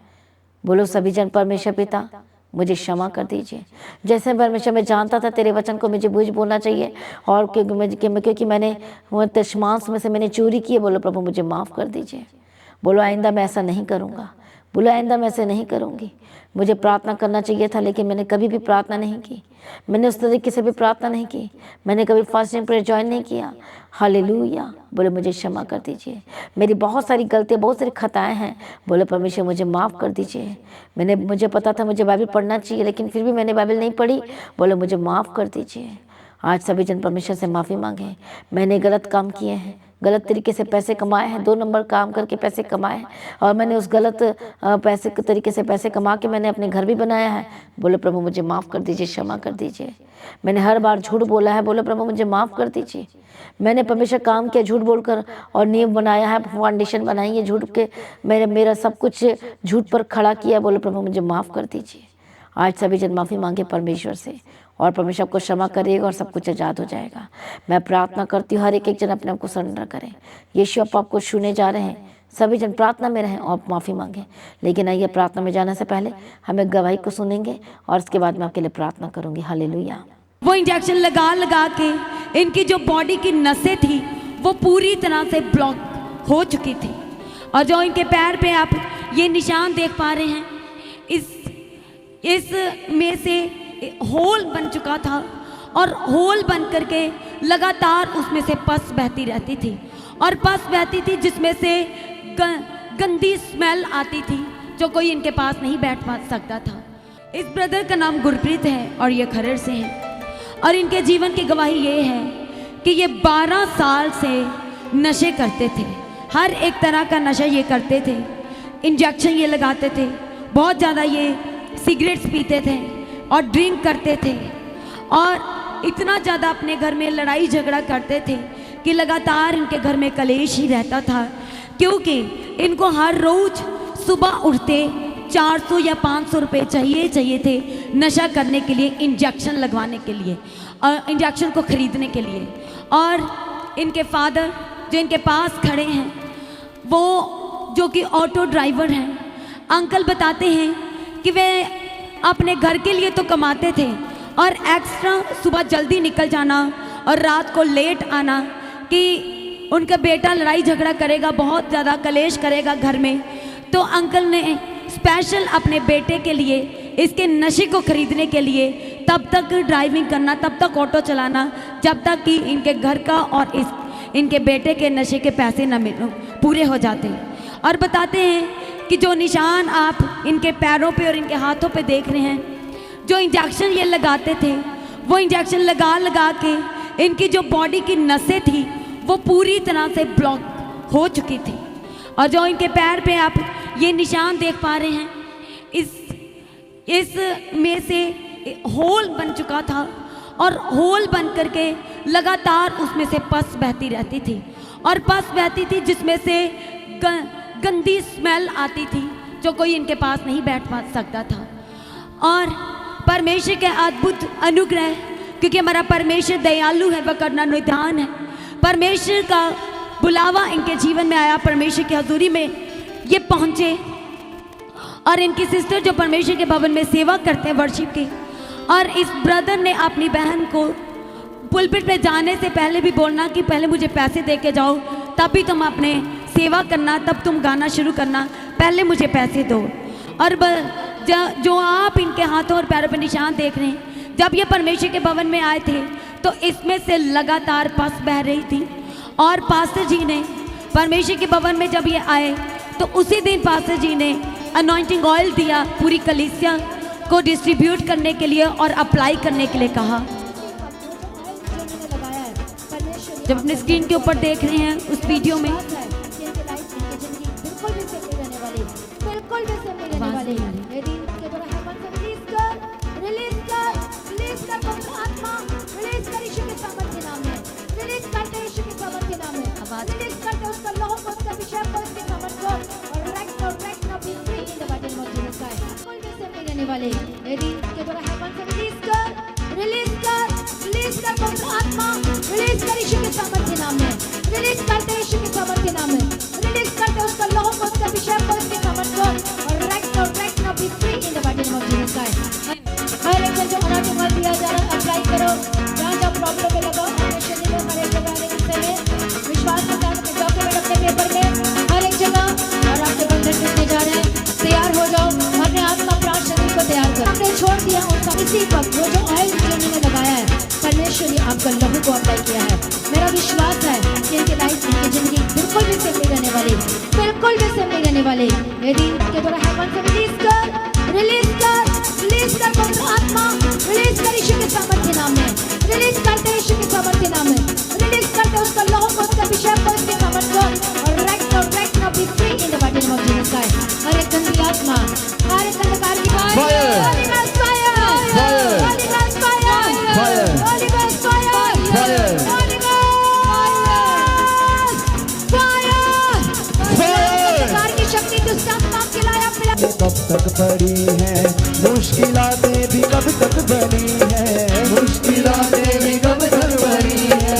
बोलो सभी जन, परमेश्वर पिता मुझे क्षमा कर दीजिए। जैसे परमेश्वर मैं जानता था तेरे वचन को मुझे बुझ बोलना चाहिए, और क्योंकि मैंने मांस में से मैंने चोरी की है। बोलो प्रभु मुझे माफ़ कर दीजिए। बोलो आइंदा मैं ऐसा नहीं करूँगा। बोलो आइंदा मैं ऐसे नहीं करूँगी। मुझे प्रार्थना करना चाहिए था, लेकिन मैंने कभी भी प्रार्थना नहीं की। मैंने उस तरीके से भी प्रार्थना नहीं की। मैंने कभी फास्टिंग प्रेयर ज्वाइन नहीं किया। हालेलुया। बोले मुझे क्षमा कर दीजिए। मेरी बहुत सारी गलतियाँ, बहुत सारी खताएं हैं। बोले परमेश्वर मुझे माफ़ कर दीजिए। मुझे पता था मुझे बाइबल पढ़ना चाहिए, लेकिन फिर भी मैंने बाइबल नहीं पढ़ी। बोले मुझे माफ़ कर दीजिए। आज सभी जन परमेश्वर से माफ़ी मांगे। मैंने गलत काम किए हैं, गलत तरीके से पैसे कमाए हैं, 2 नंबर काम करके पैसे कमाए हैं, और मैंने उस गलत पैसे के तरीके से पैसे कमा के मैंने अपने घर भी बनाया है। बोले प्रभु मुझे माफ़ कर दीजिए, क्षमा कर दीजिए। मैंने हर बार झूठ बोला है। बोले प्रभु मुझे माफ़ कर दीजिए। मैंने परमेश्वर काम किया झूठ बोलकर, और नियम बनाया है, फाउंडेशन बनाई है झूठ के, मेरा सब कुछ झूठ पर खड़ा किया। बोले प्रभु मुझे माफ़ कर दीजिए। आज सभी जन माफ़ी मांगे परमेश्वर से, और परमेश्वर आपको क्षमा करेगा और सब कुछ आज़ाद हो जाएगा। मैं प्रार्थना करती हूँ हर एक जन अपने आप को सरेंडर करें। यीशु आपको छूने जा रहे हैं। सभी जन प्रार्थना में रहें और माफ़ी मांगें। लेकिन आइए प्रार्थना में जाने से पहले हम एक गवाही को सुनेंगे, और उसके बाद मैं आपके लिए प्रार्थना करूँगी। हालेलुया। वो इंजेक्शन लगा के इनकी जो बॉडी की नसें थी वो पूरी तरह से ब्लॉक हो चुकी थी, और जो इनके पैर पे आप ये निशान देख पा रहे हैं, इस में से होल बन चुका था, और होल बन करके लगातार उसमें से पस बहती रहती थी, और पस बहती थी जिसमें से गंदी स्मेल आती थी, जो कोई इनके पास नहीं बैठ पा सकता था। इस ब्रदर का नाम गुरप्रीत है और ये खरड़ से हैं, और इनके जीवन की गवाही ये है कि ये 12 साल से नशे करते थे। हर एक तरह का नशा ये करते थे। इंजेक्शन ये लगाते थे, बहुत ज़्यादा ये सिगरेट्स पीते थे और ड्रिंक करते थे, और इतना ज़्यादा अपने घर में लड़ाई झगड़ा करते थे कि लगातार इनके घर में कलेश ही रहता था, क्योंकि इनको हर रोज़ सुबह उठते 400 या 500 रुपये चाहिए थे नशा करने के लिए, इंजेक्शन लगवाने के लिए, और इंजेक्शन को ख़रीदने के लिए। और इनके फादर जो इनके पास खड़े हैं, वो जो कि ऑटो ड्राइवर हैं, अंकल बताते हैं कि वे अपने घर के लिए तो कमाते थे, और एक्स्ट्रा सुबह जल्दी निकल जाना और रात को लेट आना, कि उनका बेटा लड़ाई झगड़ा करेगा, बहुत ज़्यादा कलेश करेगा घर में, तो अंकल ने स्पेशल अपने बेटे के लिए इसके नशे को खरीदने के लिए तब तक ड्राइविंग करना, तब तक ऑटो चलाना, जब तक कि इनके घर का और इनके बेटे के नशे के पैसे न पूरे हो जाते। और बताते हैं कि जो निशान आप इनके पैरों पे और इनके हाथों पे देख रहे हैं, जो इंजेक्शन ये लगाते थे, वो इंजेक्शन लगा के इनकी जो बॉडी की नसें थी वो पूरी तरह से ब्लॉक हो चुकी थी, और जो इनके पैर पे आप ये निशान देख पा रहे हैं, इस में से होल बन चुका था, और होल बन करके लगातार उसमें से पस बहती रहती थी, और पस बहती थी जिसमें से गंदी स्मेल आती थी, जो कोई इनके पास नहीं बैठ पा सकता था। और परमेश्वर के अद्भुत अनुग्रह, क्योंकि हमारा परमेश्वर दयालु है, वह करना निदान है। परमेश्वर का बुलावा इनके जीवन में आया, परमेश्वर की हजूरी में ये पहुँचे, और इनकी सिस्टर जो परमेश्वर के भवन में सेवा करते हैं वर्शिप की, और इस ब्रदर ने अपनी बहन को पुलपिट पे जाने से पहले भी बोलना कि पहले मुझे पैसे दे के जाओ, तभी तुम अपने सेवा करना, तब तुम गाना शुरू करना, पहले मुझे पैसे दो। और जो आप इनके हाथों और पैरों पर निशान देख रहे हैं, जब ये परमेश्वर के भवन में आए थे तो इसमें से लगातार पस बह रही थी, और पास्टर जी ने परमेश्वर के भवन में जब ये आए तो उसी दिन पास्टर जी ने अनॉइंटिंग ऑयल दिया, पूरी कलीसिया को डिस्ट्रीब्यूट करने के लिए और अप्लाई करने के लिए कहा। जब अपने स्क्रीन के ऊपर देख रहे हैं उस वीडियो में बिल्कुल भी सेम नहीं रहने वाले। यदि इसके द्वारा हेवन से रिलीज कर पवित्र आत्मा, रिलीज कर यीशु के सामर्थ्य नाम में, रिलीज करते यीशु के सामर्थ्य नाम में, रिलीज करते उसका लहू को, उसका अभिषेक को, उसके सामर्थ्य को, और right now be free in the mighty name of Jesus Christ. बिल्कुल भी सेम नहीं रहने वाले। यदि इसके द्वारा हेवन से रिलीज कर पवित्र आत्मा, रिलीज कर यीशु के सामर्थ्य नाम में, रिलीज करते यीशु के सामर्थ्य नाम में, रिलीज करते उसका लहू को, उसका अभिषेक को, उसके सामर्थ्य को, और right now be free in the mighty name of Jesus Christ. हर एक जो अनाउंसिंग ऑयल दिया जा रहा है अप्लाई करो, जहाँ जहाँ प्रॉब्लम में लगाओ, हमेशा नहीं हर एक जगह हर एक हिस्से में विश्वास के साथ अपने डॉक्यूमेंट अपने पेपर में हर एक जगह, और आपके बंधन टूटने जा रहे हैं। तैयार हो जाओ, अपने आत्मा प्राण शरीर को तैयार करो। आपने छोड़ दिया उनका इसी वक्त वो जो ऑयल जिन्होंने लगाया है, परमेश्वर ने आपका लहू को अप्लाई किया है। मेरा विश्वास है कि इनके लाइफ इनकी जिंदगी बिल्कुल भी सेम नहीं रहने वाली, बिल्कुल भी सेम नहीं रहने वाली। यदि इनके द्वारा हेवन से रिलीज कर पवित्र आत्मा, रिलीज कर यीशु के सामर्थ्य नाम में, रिलीज करते यीशु के सामर्थ्य नाम में, रिलीज करते उसका लहू को, उसका अभिषेक को, उसके सामर्थ्य को, और right now be free in the mighty name of Jesus Christ. हर एक गंदी आत्मा, हर एक अंधकार की Holy Ghost fire, Holy Ghost fire, Holy Ghost fire, Holy Ghost fire, अंधकार की शक्ति दुष्ट आत्मा के लाया पिला। कब तक पड़ी है मुश्किलातें भी, कब तक बनी है मुश्किलातें भी, कब तक बनी है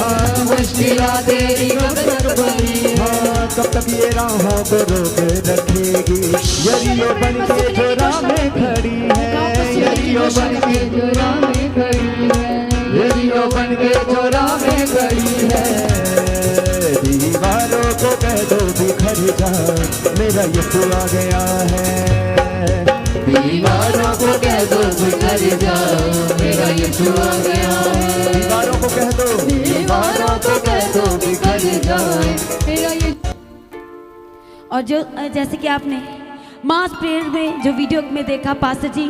मुश्किलातें भी, कब तक बनी है। कब तक ये राहों को रोक रखेगी, यरियो बन के जो राह में खड़ी है, यरियो बन के जो राह में खड़ी है, यरियो बन के जो राह में खड़ी है। दीवारों को कह दो बिखर जाओ, मेरा यीशु आ गया है। दीवारों को कह दो बिखर जाओ, मेरा यीशु आ गया है। दीवारों को कह दो बिखर जाओ, मेरा यीशु। और जो जैसे कि आपने मास प्रेयर में जो वीडियो में देखा, पास्टर जी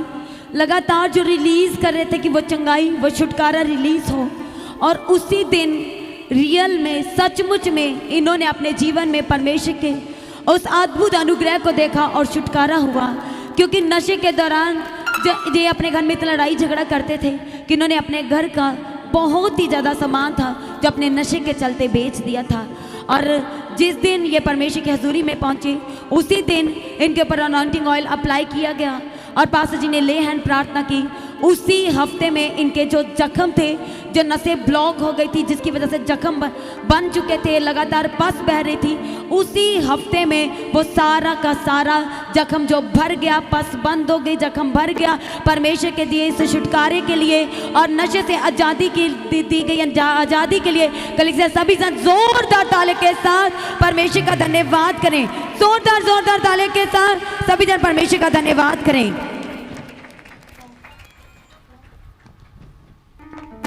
लगातार जो रिलीज कर रहे थे कि वो चंगाई, वो छुटकारा रिलीज हो, और उसी दिन रियल में सचमुच में इन्होंने अपने जीवन में परमेश्वर के उस अद्भुत अनुग्रह को देखा और छुटकारा हुआ। क्योंकि नशे के दौरान ये अपने घर में इतना लड़ाई झगड़ा करते थे कि इन्होंने अपने घर का बहुत ही ज़्यादा सामान था जो अपने नशे के चलते बेच दिया था। और जिस दिन ये परमेश्वर की हजूरी में पहुंचे उसी दिन इनके ऊपर अनॉइंटिंग ऑयल अप्लाई किया गया और पास्टर जी ने ले हैंड प्रार्थना की। उसी हफ्ते में इनके जो जख्म थे, जो नसें ब्लॉक हो गई थी, जिसकी वजह से जख्म बन चुके थे, लगातार पस बह रही थी, उसी हफ्ते में वो सारा का सारा जख्म जो भर गया, पस बंद हो गई, जख्म भर गया। परमेश्वर के दिए इस छुटकारे के लिए और नशे से आज़ादी की दी गई आज़ादी के लिए कलीसिया सभी जन जोरदार ताले के साथ परमेश्वर का धन्यवाद करें। जोरदार ताले के साथ सभी जन परमेश्वर का धन्यवाद करें।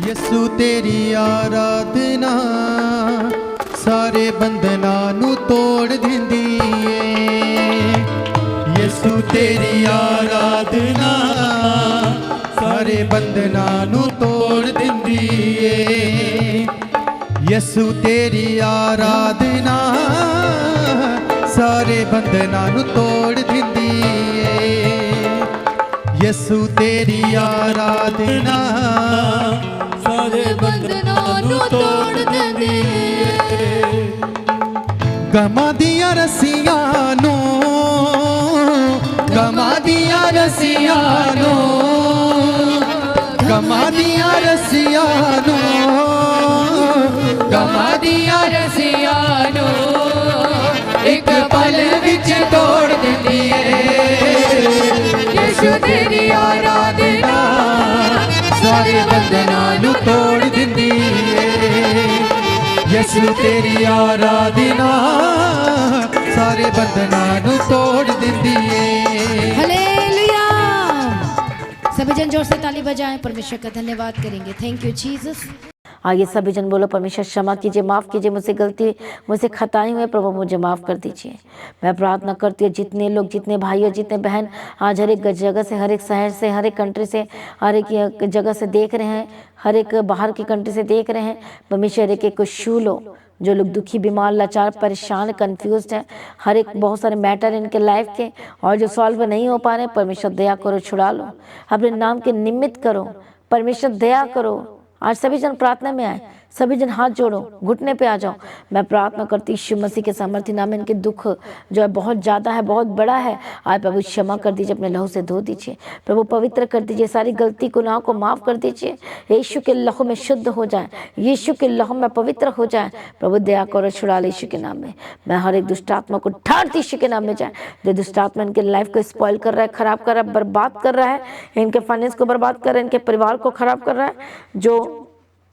यसु तेरी आराधना सारे बंधनां नू तोड़ दिंदी है। यसु तेरी आराधना सारे बंधनां नू तोड़ दिंदी है। यसु तेरी आराधना सारे बंधनां नू तोड़ दिंदी है। यसु तेरी आराधना सारे बंधनां नू तोड़ दिंदी है। गमा दियां रस्सियां नू, गमा दियां रस्सियां नू, गमा दियां रस्सियां नू, गमा दियां रस्सियां नू एक पल विच तोड़ दिंदी है। यीशु तेरी आराधना सारे बंधनां नू तोड़ दिंदी है। यीशु तेरी आराधना सारे बंधनां नू तोड़ दिंदी है। हालेलुया। सभी जन जोर से ताली बजाएं, परमेश्वर का धन्यवाद करेंगे। Thank you Jesus. आइए सभी जन बोलो, परमेश्वर क्षमा कीजिए, माफ़ कीजिए, मुझसे गलती, मुझसे खताएं हुए प्रभु मुझे माफ़ कर दीजिए। मैं प्रार्थना करती हूँ जितने लोग, जितने भाइयों, जितने बहन आज हर एक जगह से, हर एक शहर से, हर एक कंट्री से, हर एक जगह से देख रहे हैं, हर एक बाहर की कंट्री से देख रहे हैं, परमेश्वर एक को छू लो। जो लोग दुखी, बीमार, लाचार, परेशान, कंफ्यूज्ड हैं, हर एक बहुत सारे मैटर इनके लाइफ के और जो सॉल्व नहीं हो पा रहे हैं, परमेश्वर दया करो, छुड़ा लो, अपने नाम के निमित्त करो, परमेश्वर दया करो। आज सभी जन प्रार्थना में आए, सभी जन हाथ जोड़ो, घुटने पे आ जाओ। मैं प्रार्थना करती यीशु मसीह के सामर्थ्य नाम में इनके दुख जो है बहुत ज़्यादा है, बहुत बड़ा है, आज प्रभु क्षमा कर दीजिए, अपने लहू से धो दीजिए, प्रभु पवित्र कर दीजिए, सारी गलती गुनाह को माफ़ कर दीजिए, यीशु के लहू में शुद्ध हो जाए, यीशु के लहू में पवित्र हो जाए। प्रभु दया करो, छुड़ा ले यीशु के नाम में। मैं हर एक दुष्ट आत्मा को ढांढती यीशु के नाम में जाए, जो दुष्ट आत्मा इनके लाइफ को स्पॉइल कर रहा है, खराब कर रहा है, बर्बाद कर रहा है, इनके फाइनेंस को बर्बाद कर रहा है, इनके परिवार को खराब कर रहा है, जो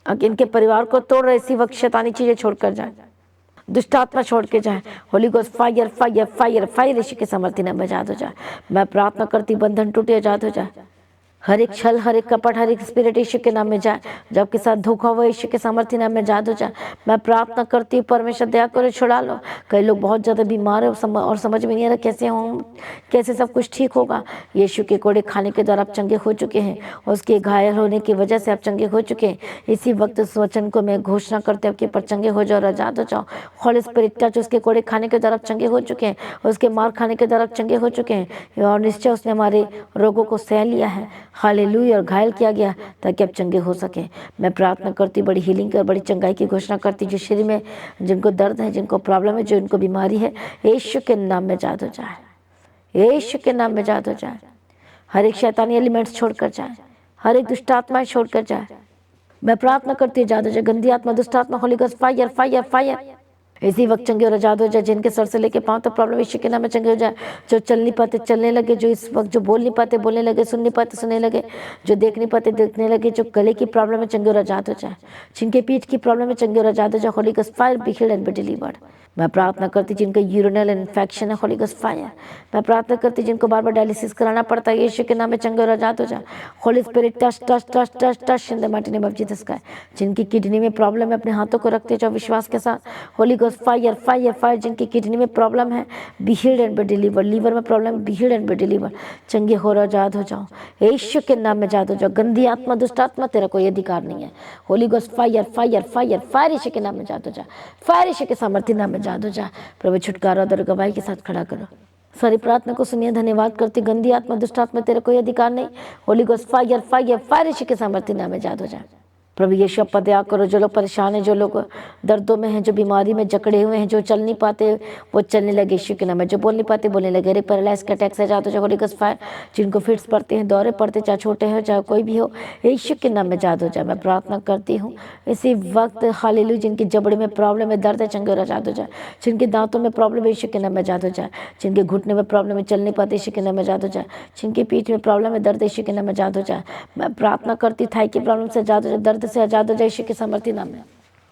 इनके परिवार को तोड़ रहे, इसी वक्त शैतानी चीजें छोड़कर जाए, दुष्ट आत्मा छोड़ के जाए। Holy ghost fire fire fire fire यीशु के सामर्थ्य नाम में आजाद हो जाए। मैं प्रार्थना करती बंधन टूटे, आजाद हो जाए, हर एक छल, हर एक कपट, हर एक स्पिरिट यीशु के नाम में जाए, जो आपके साथ धोखा हुआ यीशु के सामर्थ्य नाम में आजाद हो जाए। मैं प्रार्थना करती हूँ परमेश्वर दया करो, छुड़ा लो। कई लोग बहुत ज़्यादा बीमार है और समझ में नहीं आ रहा कैसे हों, कैसे सब कुछ ठीक होगा। यीशु के कोड़े खाने के द्वारा आप चंगे हो चुके हैं, उसके घायल होने की वजह से आप चंगे हो चुके हैं। इसी वक्त उस वचन को मैं घोषणा करते आपके पर चंगे हो जाओ और आजाद हो जाओ। होली स्पिरिट टच, उसके कोड़े खाने के द्वारा आप चंगे हो चुके हैं, उसके मार खाने के द्वारा आप चंगे हो चुके हैं, और निश्चय उसने हमारे रोगों को सह लिया है, हालेलुया, और घायल किया गया ताकि आप चंगे हो सके। मैं प्रार्थना करती बड़ी हीलिंग और बड़ी चंगाई की घोषणा करती, जो शरीर में जिनको दर्द है, जिनको प्रॉब्लम है, जो इनको बीमारी है, यीशु के नाम में आजाद हो जाए, यीशु के नाम में आजाद हो जाए। हर एक शैतानी एलिमेंट्स छोड़कर जाए, हर एक दुष्ट आत्माएं छोड़कर जाए। मैं प्रार्थना करती आजाद हो जाए, गंदी आत्मा, दुष्ट आत्मा, holy ghost fire fire fire इसी वक्त चंगे और आजाद हो जाए। जिनके सर से लेके पाँव तक प्रॉब्लम यीशु के नाम में चंगे हो जाए। जो चल नहीं पाते चलने लगे, जो इस वक्त जो बोल नहीं पाते बोलने लगे, सुन नहीं पाते सुनने लगे, जो देख नहीं पाते देखने लगे, जो गले की प्रॉब्लम है चंगे और आजाद हो जाए, जिनके पीठ की प्रॉब्लम है चंगे और आजाद हो जाए। Holy ghost fire B healed and be delivered. मैं प्रार्थना करती जिनका यूरिनल इन्फेक्शन है, होली गोस्ट फायर। मैं प्रार्थना करती जिनको बार बार डायलिसिस कराना पड़ता है, यीशु के नाम में चंगे और आजाद हो जाए। Holy spirit touch touch touch touch touch in the mighty name of Jesus Christ. जिनकी किडनी में प्रॉब्लम है अपने हाथों को रखते जाओ विश्वास के साथ। Holy ghost fire fire fire. जिनकी किडनी में प्रॉब्लम है be healed and be delivered. Liver में problem be healed and be delivered. चंगे हो और आजाद हो जाओ, यीशु के नाम में आजाद हो जाओ। गंदी आत्मा, दुष्ट आत्मा, तेरा कोई अधिकार नहीं है। Holy ghost fire fire fire fire यीशु के नाम में आजाद हो जाए, फायर यीशु के सामर्थ्य नाम में आजाद हो जाए। प्रभु छुटकारा और गवाही के साथ खड़ा करो। सारी प्रार्थना को सुनिए, धन्यवाद करती। गंदी आत्मा, दुष्ट आत्मा, तेरा कोई अधिकार नहीं। Holy ghost fire fire fire यीशु के सामर्थ्य नाम में आजाद हो जाए। प्रभु यीशु आप दया करो। जो लोग परेशान हैं, जो लोग दर्दों में हैं, जो बीमारी में जकड़े हुए हैं, जो चल नहीं पाते वो चलने लगे यीशु के नाम में, जो बोल नहीं पाते बोलने लगे। अरे पैरालाइज का अटैक से आजाद हो जाए। Holy ghost fire. जिनको फिट्स पड़ते हैं, दौरे पड़ते, चाहे छोटे हो चाहे कोई भी हो, यीशु के नाम में आजाद हो जाए। मैं प्रार्थना करती हूँ इसी वक्त, हालेलुया। जिनकी जबड़े में प्रॉब्लम है, दर्द है, चंगे और आजाद हो जाए। जिनके दांतों में प्रॉब्लम है, यीशु के नाम में आजाद हो जाए। जिनके घुटने में प्रॉब्लम है, चल नहीं पाते, यीशु के नाम में आजाद हो जाए। जिनकी पीठ में प्रॉब्लम है, दर्द, यीशु के नाम में आजाद हो जाए। मैं प्रार्थना करती थाई की प्रॉब्लम से आजाद हो जाए, दर्द से आजाद हो जाए के सामर्थ्य नाम में।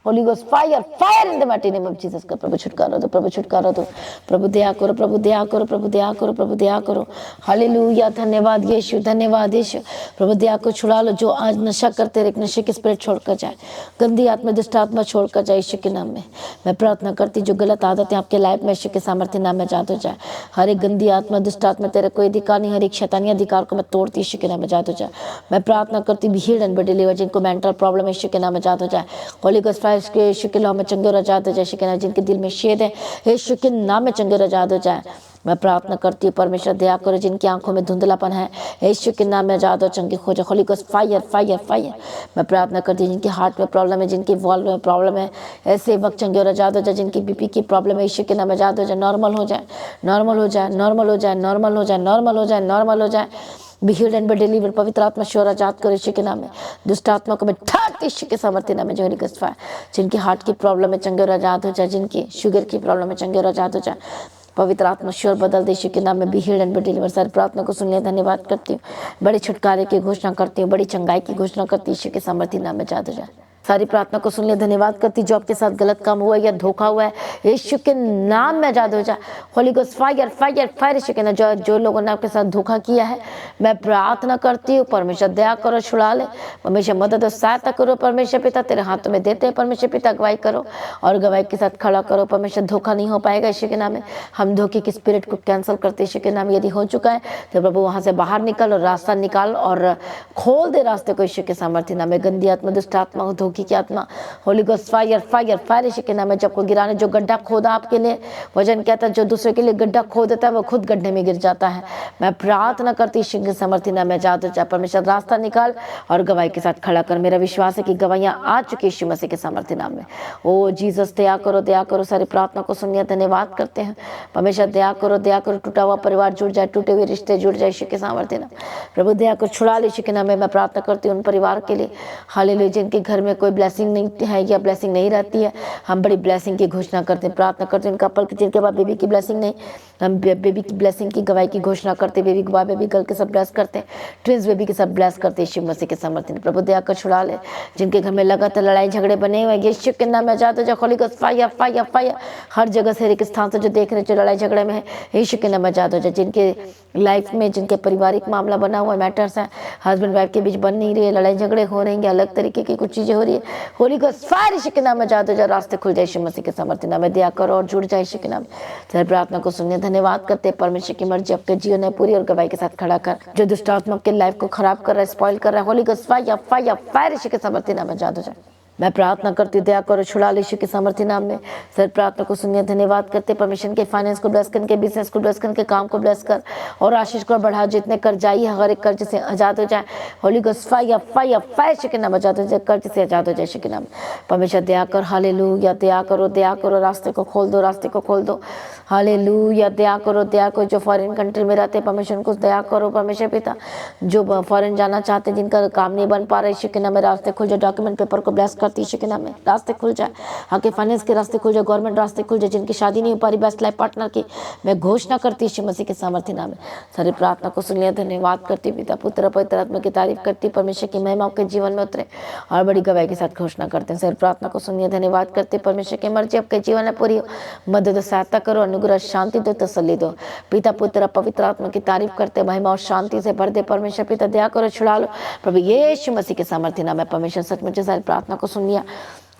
Holy ghost fire fire in the mighty name of Jesus का। प्रभु छुटकारा दो, प्रभु छुटकारा दो, प्रभु दया करो, प्रभु दया करो, प्रभु दया करो, प्रभु दया करो। हालेलुया, धन्यवाद यीशु, धन्यवाद यीशु। प्रभु दया को छुड़ा लो। जो आज नशा करते रहे, नशे की स्पिरिट छोड़कर जाए, गंदी आत्मा, दुष्ट आत्मा छोड़कर जाए यीशु के नाम में। मैं प्रार्थना करती जो गलत आदतें आपके लाइफ में यीशु के सामर्थ्य नाम में आजाद हो जाए। हर एक गंदी आत्मा, दुष्ट आत्मा, तेरा कोई अधिकार नहीं। हर एक शैतानी अधिकार को मैं तोड़ती यीशु के नाम में आजाद हो जाए। मैं प्रार्थना करती B healed and be delivered. जिनको मेंटल प्रॉब्लम है, यीशु के नाम में आजाद हो जाए। होली गोस्ट फायर के यीशु के नाम में चंगे और आजाद हो जाए। यीशु के नाम। जिनके दिल में शेद है, यीशु के नाम में चंगे और आजाद हो जाए। मैं प्रार्थना करती हूँ परमेश्वर दया करो। जिनकी आंखों में धुंधलापन है, यीशु के नाम में आजाद हो, चंगे हो जाए। Holy ghost fire fire fire. मैं प्रार्थना करती हूँ जिनके हार्ट में प्रॉब्लम है, जिनकी वॉल्व में प्रॉब्लम है, ऐसे वक्त चंगे और आजाद हो जाए। जिनकी बीपी की प्रॉब्लम है, यीशु के नाम में आजाद हो जाए। नॉर्मल हो जाए, नॉर्मल हो जाए, नॉर्मल हो जाए, नॉर्मल हो जाए, नॉर्मल हो जाए, नॉर्मल हो जाए। Be healed and be delivered. पवित्र आत्मा शोर आजाद करो यीशु के नाम में। दुष्ट आत्मा को मैं ठाड़ती यीशु के सामर्थ्य नाम में। जो होली गोस्ट फायर। जिनकी हार्ट की प्रॉब्लम है, चंगे और आजाद हो जाए। जिनकी शुगर की प्रॉब्लम है, चंगे और आजाद हो जाए। पवित्र आत्मा शोर बदल दे यीशु के नाम में। B healed and be delivered. सारी प्रार्थना को सुन लिया, धन्यवाद करती हूँ। बड़े छुटकारे की घोषणा करती हूँ, बड़ी चंगाई की घोषणा करती हूँ, यीशु के सामर्थ्य नाम में आजाद हो जाए। सारी प्रार्थना को सुन लिया, धन्यवाद करती जो आपके साथ गलत काम हुआ या धोखा हुआ है, यीशु के नाम में आजाद हो जाए। Holy ghost fire fire fire यीशु के नाम। जो लोगों ने आपके साथ धोखा किया है, मैं प्रार्थना करती हूँ, परमेश्वर दया करो, छुड़ा ले, परमेश्वर मदद और सहायता करो। परमेश्वर पिता तेरे हाथों में देते हैं, परमेश्वर पिता अगुवाई करो और गवाही के साथ खड़ा करो। परमेश्वर धोखा नहीं हो पाएगा यीशु के नाम में। हम धोखे की स्पिरिट को कैंसिल करते यीशु के नाम। यदि हो चुका है तो प्रभु वहाँ से बाहर निकल और रास्ता निकाल और खोल दे रास्ते को यीशु के सामर्थ्य नाम में। गंदी आत्मा, दुष्ट आत्मा, धोखे की आत्मा, holy ghost fire fire fire यीशु के नाम में। जब को गिराने जो गड्ढा खोदा आपके लिए, वचन कहता है जो दूसरे के लिए गड्ढा खोद देता है वो खुद गड्ढे में गिर जाता है। मैं प्रार्थना करती यीशु के सामर्थ्य नाम में आजाद हो जा। परमेश्वर रास्ता निकाल और गवाही के साथ खड़ा कर। मेरा विश्वास है कि गवाहियां आ चुकी यीशु मसीह के सामर्थ्य नाम में। ओ जीसस दया करो, दया करो। सारी प्रार्थना को सुनिए, धन्यवाद करते हैं परमेश्वर। दया करो, दया करो। टूटा हुआ परिवार जुड़ जाए, टूटे हुए रिश्ते जुड़ जाए यीशु के सामर्थ्य नाम। प्रभु दया को छुड़ा ले यीशु के नाम में। मैं प्रार्थना करती हूँ उन परिवार के लिए, हालेलुया, जिनके घर में कोई ब्लेसिंग नहीं है या ब्लेसिंग नहीं रहती है, हम बड़ी ब्लेसिंग की घोषणा करते हैं, प्रार्थना करते हैं। उनका कपल जिनके बाद बेबी की ब्लेसिंग नहीं, हम बेबी की ब्लेसिंग की गवाही की घोषणा करते हैं। बेबी के बाद बेबी गर्ल के सब ब्लेस करते हैं, ट्विंस बेबी के सब ब्लेस करते हैं यीशु मसीह के सामर्थ्य में। प्रभु दया कर छुड़ा ले जिनके घर में लगातार लड़ाई झगड़े बने हुए हैं, यीशु के नाम में आजाद हो जा। Holy ghost fire fire fire. हर जगह से, हर एक स्थान से जो देख रहे जो लड़ाई झगड़े में है, यीशु के नाम में आजाद हो जा। जिनके लाइफ में, जिनके पारिवारिक मामला बना हुआ मैटर्स हैं, हस्बैंड वाइफ के बीच बन नहीं रही है, लड़ाई झगड़े हो रहे हैं, अलग तरीके की कुछ चीजें हो रही है, होली गोस्ट फायर यीशु के नाम में आजाद हो जा। रास्ते खुल जाए यीशु मसीह के सामर्थ्य नाम में। दया करो और जुड़ जाए यीशु के नाम। तेरे प्रार्थना को सुनिए, धन्यवाद करते हैं। परमेश्वर की मर्जी आपके जीवन में पूरी और गवाही के साथ खड़ा कर। जो दुष्ट आत्मा के लाइफ को खराब कर रहा है, स्पॉइल कर रहा है, holy ghost fire fire fire यीशु के सामर्थ्य नाम में आजाद हो जाए। मैं प्रार्थना करती हूँ, दया करो, छुड़ा ले यीशु के सामर्थ्य नाम में। सर प्रार्थना को सुनिए, धन्यवाद करते। परमेश्वर के फाइनेंस को ब्लेस कर, के बिजनेस को ब्लेस कर, के काम को ब्लेस कर और आशीष को बढ़ा। जितने कर्जाई है हर एक कर्ज से आजाद हो जाए। Holy ghost fire fire fire यीशु के नाम आजाद हो जाए, कर्ज से आजाद हो जाए यीशु के नाम। परमेश्वर दया कर, हालेलुया, दया करो, दया करो। रास्ते को खोल दो, रास्ते को खोल दो, हालेलुया। दया करो, दया करो। जो फॉरेन कंट्री में रहते हैं, परमेश्वर को दया करो परमेश्वर पिता। जो फॉरेन जाना चाहते हैं, जिनका काम नहीं बन पा रहा है, यीशु के नाम में रास्ते खुल जाए। डॉक्यूमेंट पेपर को ब्लेस करती यीशु के नाम में, रास्ते खुल जाए। आगे फाइनेंस के रास्ते खुल जाए, गवर्नमेंट रास्ते खुल जाए। जिनकी शादी नहीं हो पा रही, बेस्ट लाइफ पार्टनर की मैं घोषणा करती यीशु मसीह के सामर्थ्य नाम में। सारी प्रार्थना को सुन लिया, धन्यवाद करती। पिता पुत्र पवित्र आत्मा की तारीफ करती। परमेश्वर की महिमा आपके जीवन में उतरे और बड़ी गवाही के साथ घोषणा करते हैं। सारी प्रार्थना को सुनिए, धन्यवाद करते। परमेश्वर की मर्जी आपके जीवन में पूरी हो। मदद सहायता करो, अनुग्रह शांति दो, तसल्ली दो। पिता पुत्र पवित्र आत्मा की तारीफ करते, महिमा और शांति से भर दे। परमेश्वर पिता दया करो, छुड़ा लो प्रभु यीशु मसीह के सामर्थ्य नाम में। परमेश्वर सचमुच सारी प्रार्थना को सुन लिया,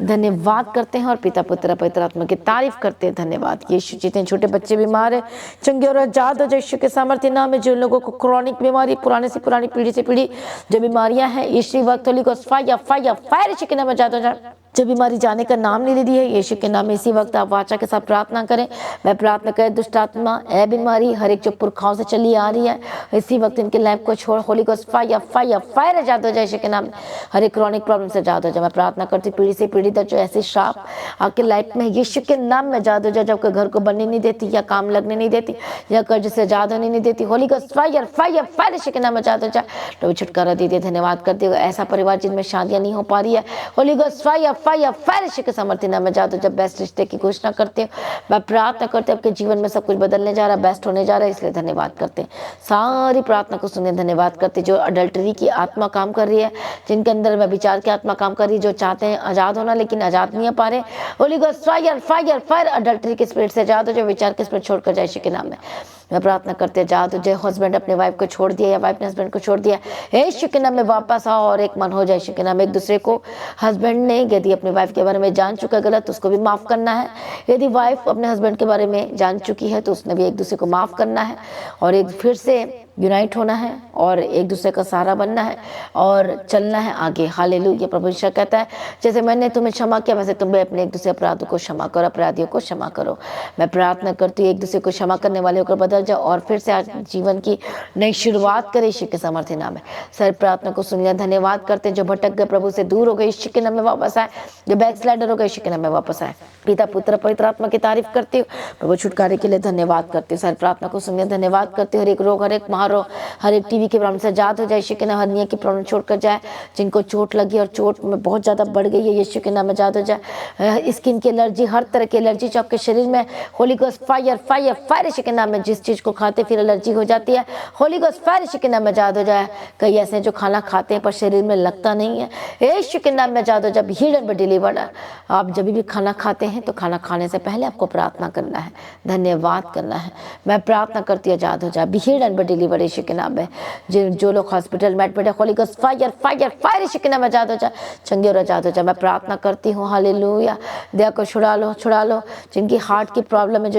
धन्यवाद करते हैं और पिता पुत्र पवित्र आत्मा की तारीफ करते हैं। धन्यवाद यीशु। जितने छोटे बच्चे बीमार है, चंगे और आजाद हो जाए यीशु के सामर्थ्य नाम में। जो लोगों को क्रॉनिक बीमारी, पुराने से पुरानी पीढ़ी से पीढ़ी जो बीमारियां हैं, यीशु वक्त holy ghost fire fire fire यीशु के नाम में आजाद हो जाए। जो बीमारी जाने का नाम नहीं ले दी है, यीशु के नाम में इसी वक्त आप वाचा के साथ प्रार्थना करें। मैं प्रार्थना करें, दुष्ट आत्मा ए बीमारी हर एक जो पुरखाओं से चली आ रही है, इसी वक्त इनके लाइफ को छोड़ holy ghost fire fire fire आजाद हो जाए यीशु के नाम में। हर एक क्रॉनिक प्रॉब्लम से आजाद हो जाए। मैं प्रार्थना करती पीढ़ी से पीढ़ी तक जो ऐसी श्राप आपके लाइफ में यीशु के नाम में आजाद हो जाए। जब घर को बनने नहीं देती या काम लगने नहीं देती या कर्ज से आजाद होने नहीं देती, holy ghost fire fire fire यीशु के नाम में आजाद हो जाए। तो छुटकारा दीजिए, धन्यवाद करते हुए। ऐसा परिवार जिनमें शादियां नहीं हो पा रही है, holy ghost fire fire fire यीशु के सामर्थ्य नाम में जादू। जब बेस्ट रिश्ते की घोषणा करते हो, मैं प्रार्थना करते हैं आपके जीवन में सब कुछ बदलने जा रहा है, बेस्ट होने जा रहा है, इसलिए धन्यवाद करते हैं। सारी प्रार्थना को सुने, धन्यवाद करते। जो अडल्टरी की आत्मा काम कर रही है, जिनके अंदर में विचार की आत्मा काम कर रही है, जो चाहते हैं आजाद होना लेकिन आजाद नहीं हो पा रहे, holy ghost fire fire fire adultery के स्पिरिट से आजाद हो, जो विचार के स्पिरिट छोड़कर जाए यीशु के नाम में। मैं प्रार्थना करते आजाद हो जाए। हस्बैंड अपने वाइफ को छोड़ दिया या वाइफ ने हस्बैंड को छोड़ दिया, यीशु के नाम में वापस आओ और एक मन हो जाए यीशु के नाम में। एक दूसरे को, हस्बैंड ने यदि अपनी वाइफ के बारे में जान चुका गलत, उसको भी माफ करना है। यदि वाइफ अपने हस्बैंड के बारे में जान चुकी है, तो उसने भी एक दूसरे को माफ करना है और एक फिर से यूनाइट होना है और एक दूसरे का सहारा बनना है और चलना है आगे। हालेलुया। प्रभु यीशु कहता है, जैसे मैंने तुम्हें क्षमा किया, वैसे तुम भी अपने एक दूसरे अपराधों को क्षमा करो, अपराधियों को क्षमा करो। मैं प्रार्थना करती हूँ एक दूसरे को क्षमा करने वाले होकर बदल जाओ और फिर से आज जीवन की नई शुरुआत करे यीशु के सामर्थ्य नाम है। सर प्रार्थना को सुन लिया, धन्यवाद करते हैं। जो भटक गए प्रभु से दूर हो गए, यीशु के नाम में वापस आए। जो बैक स्लाइडर हो गए, यीशु के नाम में वापस आए। पिता पुत्र पवित्र आत्मा की तारीफ करती हूँ। प्रभु छुटकारे के लिए धन्यवाद करती हूँ। सर प्रार्थना को सुन लिया, धन्यवाद करती हूँ। हर एक रोग, हर एक बाहर हो, हर एक टीवी के प्रॉब्लम से आजाद हो जाए यीशु के नाम। हरनिया की प्रॉब्लम छोड़कर जाए, जिनको चोट लगी और चोट में बहुत ज़्यादा बढ़ गई है यीशु के नाम आजाद हो जाए। स्किन की एलर्जी, हर तरह की एलर्जी जो आपके शरीर में, holy ghost fire fire fire यीशु के नाम में। जिस चीज़ को खाते फिर एलर्जी हो जाती है, होली गोस्ट फायर यीशु के नाम में आजाद हो जाए। कई ऐसे जो खाना खाते हैं पर शरीर में लगता नहीं है, यीशु के नाम में आजाद हो जाए। Healed and delivered. आप जब भी खाना खाते हैं तो खाना खाने से पहले आपको प्रार्थना करना है, धन्यवाद करना है। मैं प्रार्थना करती हूँ आजाद हो जाए, be healed and be delivered यीशु के नाम में। जो लोग हॉस्पिटल में एडमिट है, holy ghost fire fire fire यीशु के नाम में आजाद हो जाए, चंगे और आजाद हो जाए। मैं प्रार्थना करती हूँ, हालेलुया। दया को छुड़ा लो, छुड़ा लो। जिनकी हार्ट की प्रॉब्लम है,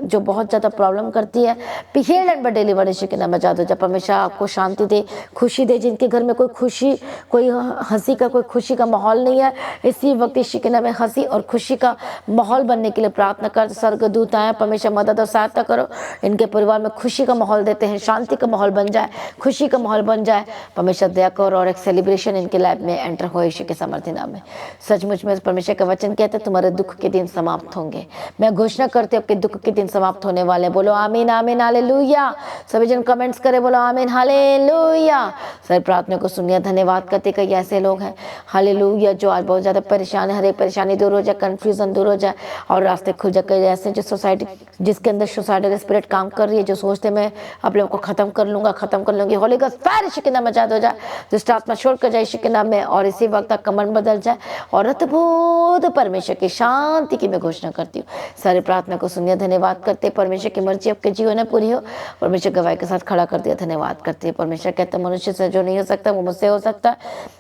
जो बहुत ज़्यादा प्रॉब्लम करती है, be healed and be delivered यीशु के नाम में आजाद हो जाए। परमेश्वर आपको शांति दे, खुशी दे। जिनके घर में कोई खुशी, कोई हंसी का, कोई खुशी का माहौल नहीं है, इसी वक्त यीशु के नाम में हंसी और खुशी का माहौल बनने के लिए प्रार्थना कर। स्वर्गदूत आए, परमेश्वर मदद और सहायता करो। इनके परिवार में खुशी का माहौल देते हैं, शांति का माहौल बन जाए, खुशी का माहौल बन जाए। परमेश्वर दया करो और एक सेलिब्रेशन इनके लाइफ में एंटर हो यीशु के सामर्थ्य नाम में। सचमुच में परमेश्वर का वचन कहते हैं तुम्हारे दुख के दिन समाप्त होंगे। मैं घोषणा करती हूँ आपके दुख के दिन समाप्त होने वाले। बोलो आमीन आमीन हालेलुया। सभी जन कमेंट्स करें, बोलो आमीन हालेलुया। सर प्रार्थना को सुनिए, धन्यवाद करते। कई ऐसे लोग हैं हालेलुया जो आज बहुत ज़्यादा परेशान है, हर एक परेशानी दूर हो जाए, कन्फ्यूजन दूर हो जाए और रास्ते खुल जाए। कई ऐसे जो सोसाइटी, जिसके अंदर सुसाइडल स्पिरिट काम कर रही है, जो सोचते मैं आप लोगों को खत्म कर लूँगा, खत्म कर लूँगी, होली गोस्ट फायर यीशु के नाम में आजाद हो जाए। दुष्ट आत्मा छोड़ कर जाए यीशु के नाम में और इसी वक्त तक कमर बदल जाए और अद्भुत परमेश्वर की शांति की मैं घोषणा करती हूँ। सारी प्रार्थना को सुनिए, धन्यवाद करते। परमेश्वर की मर्जी आपके जीवन में पूरी हो। परमेश्वर गवाही के साथ खड़ा कर दिया, धन्यवाद करते हैं। परमेश्वर कहते हैं मनुष्य से जो नहीं हो सकता वो मुझसे हो सकता है।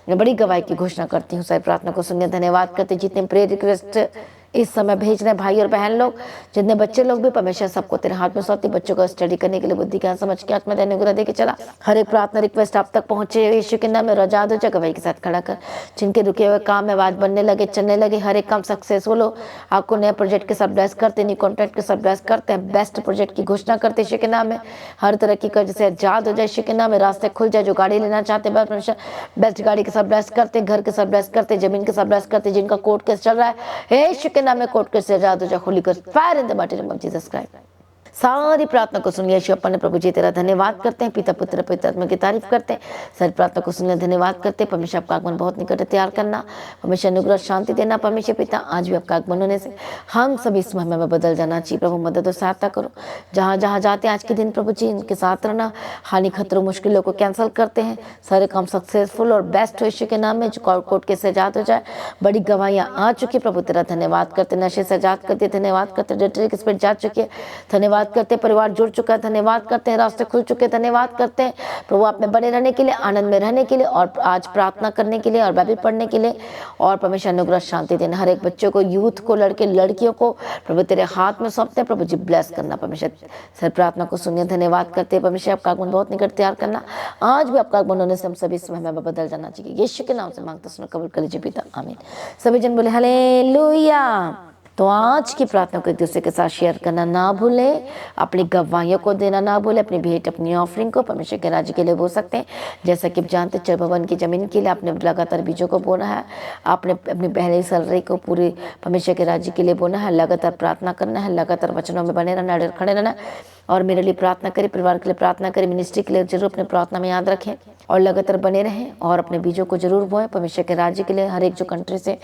मैं बड़ी गवाही की घोषणा करती हूँ। सारी प्रार्थना को सुनिए, धन्यवाद करते। जितने प्रेयर रिक्वेस्ट इस समय भेज रहे भाई और बहन लोग, जितने बच्चे लोग भी, परमेश्वर सबको तेरे हाथ में सौंपती। बच्चों को स्टडी करने के लिए बुद्धि ज्ञान समझ के आत्मा देने को दे के चला। हर एक प्रार्थना रिक्वेस्ट आप तक पहुंचे यीशु के नाम में। आजाद हो जाए, गवाही के साथ खड़ा कर। जिनके रुके हुए काम में आवाज बनने लगे, चलने लगे, हर एक काम सक्सेसफुल हो। आपको नए प्रोजेक्ट के साथ ब्लेस करते, न्यू कॉन्ट्रैक्ट के साथ ब्लेस करते हैं, बेस्ट प्रोजेक्ट की घोषणा करते यीशु के नाम में। हर तरह की कर्ज से आजाद हो जाए यीशु के नाम में। रास्ते खुल जाए, जो गाड़ी लेना चाहते हैं परमेश्वर बेस्ट गाड़ी के साथ ब्लेस करते, घर के साथ ब्लेस करते, जमीन के साथ ब्लेस करते। जिनका कोर्ट केस चल रहा है यीशु के नाम में, कोर्ट केस से आजाद हो जाए। Holy ghost fire in the mighty name of Jesus Christ. सारी प्रार्थना को सुनिए यीशु अपन प्रभु जी तेरा धन्यवाद करते हैं। पिता पुत्र पवित्र आत्मा की तारीफ करते हैं। सारी प्रार्थना को सुनिए, धन्यवाद करते हैं। परमेश्वर आपका आगमन बहुत निकट तैयार करना, परमेश्वर अनुग्रह शांति देना। परमेश्वर पिता आज भी आपका आगमन होने से हम सभी इस महिमा में बदल जाना चाहिए। प्रभु मदद और सहायता करो। जहाँ जहाँ जाते हैं आज के दिन प्रभु जी इनके साथ रहना। हानि खतरों मुश्किलों को कैंसिल करते हैं। सारे काम सक्सेसफुल और बेस्ट हो यीशु के नाम में। जो कोर्ट के से आजाद हो जाए। बड़ी गवाहियाँ आ चुकी प्रभु तेरा धन्यवाद करते। नशे से आजाद करते, धन्यवाद करते। डेटरी के स्पिरिट जा चुकी है, धन्यवाद करते। परिवार जुड़ चुका है, धन्यवाद करते हैं। रास्ते खुल चुके, धन्यवाद करते हैं। प्रभु आप में बने रहने के लिए, आनंद में रहने के लिए और आज प्रार्थना करने के लिए और बाइबल पढ़ने के लिए और परमेश्वर अनुग्रह शांति देना। हर एक बच्चों को, यूथ को, लड़के लड़कियों को प्रभु तेरे हाथ में सौंपते हैं। प्रभु जी ब्लेस करना। परमेश्वर सर प्रार्थना को सुनिए, धन्यवाद करते हैं। परमेश्वर आपका आगमन बहुत निकट तैयार करना। आज भी आपका आगमन होने से हम सभी समय में बदल जाना चाहिए। यीशु के नाम से मांगते सुनो, कबूल कर लीजिए पिता, आमीन। सभी जन बोले हालेलुया। तो आज की प्रार्थना को एक दूसरे के साथ शेयर करना ना भूलें। अपनी गवाहियों को देना ना भूलें। अपनी भेंट, अपनी ऑफरिंग को परमेश्वर के राज्य के लिए बो सकते हैं। जैसा कि आप जानते हैं, चर भवन की जमीन के लिए आपने लगातार बीजों को बोना है। आपने अपनी पहली सैलरी को पूरी परमेश्वर के राज्य के लिए बोना है। लगातार प्रार्थना करना है, लगातार वचनों में बने रहना, अड़े खड़े रहना और मेरे लिए प्रार्थना करें, परिवार के लिए प्रार्थना करें, मिनिस्ट्री के लिए जरूर अपने प्रार्थना में याद रखें और लगातार बने रहें और अपने बीजों को जरूर बोएं परमेश्वर के राज्य के लिए। हर एक जो कंट्री से,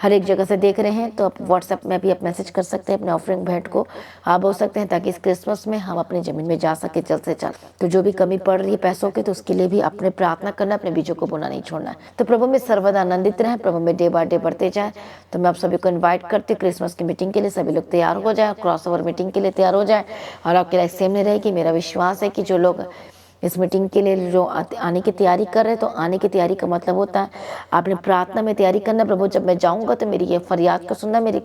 हर एक जगह से देख रहे हैं तो आप व्हाट्सएप में भी आप मैसेज कर सकते हैं। अपने ऑफरिंग भेंट को आप बोल सकते हैं ताकि इस क्रिसमस में हम अपनी ज़मीन में जा सके जल्द से जल्द। तो जो भी कमी पड़ रही है पैसों की, तो उसके लिए भी अपने प्रार्थना करना, अपने बीजों को बोना नहीं छोड़ना है। तो प्रभु में सर्वदा आनंदित रहें, प्रभु में डे बाय डे बढ़ते जाए। तो मैं आप सभी को इन्वाइट करती हूँ क्रिसमस की मीटिंग के लिए। सभी लोग तैयार हो जाए, क्रॉस ओवर मीटिंग के लिए तैयार हो जाए और आपकी लाइफ सेम नहीं रहेगी। मेरा विश्वास है कि जो लोग इस मीटिंग के लिए जो आने की तैयारी कर रहे हैं, तो आने की तैयारी का मतलब होता है आपने प्रार्थना में तैयारी करना। प्रभु जब मैं जाऊंगा तो मेरी ये फरियाद को सुनना, मेरी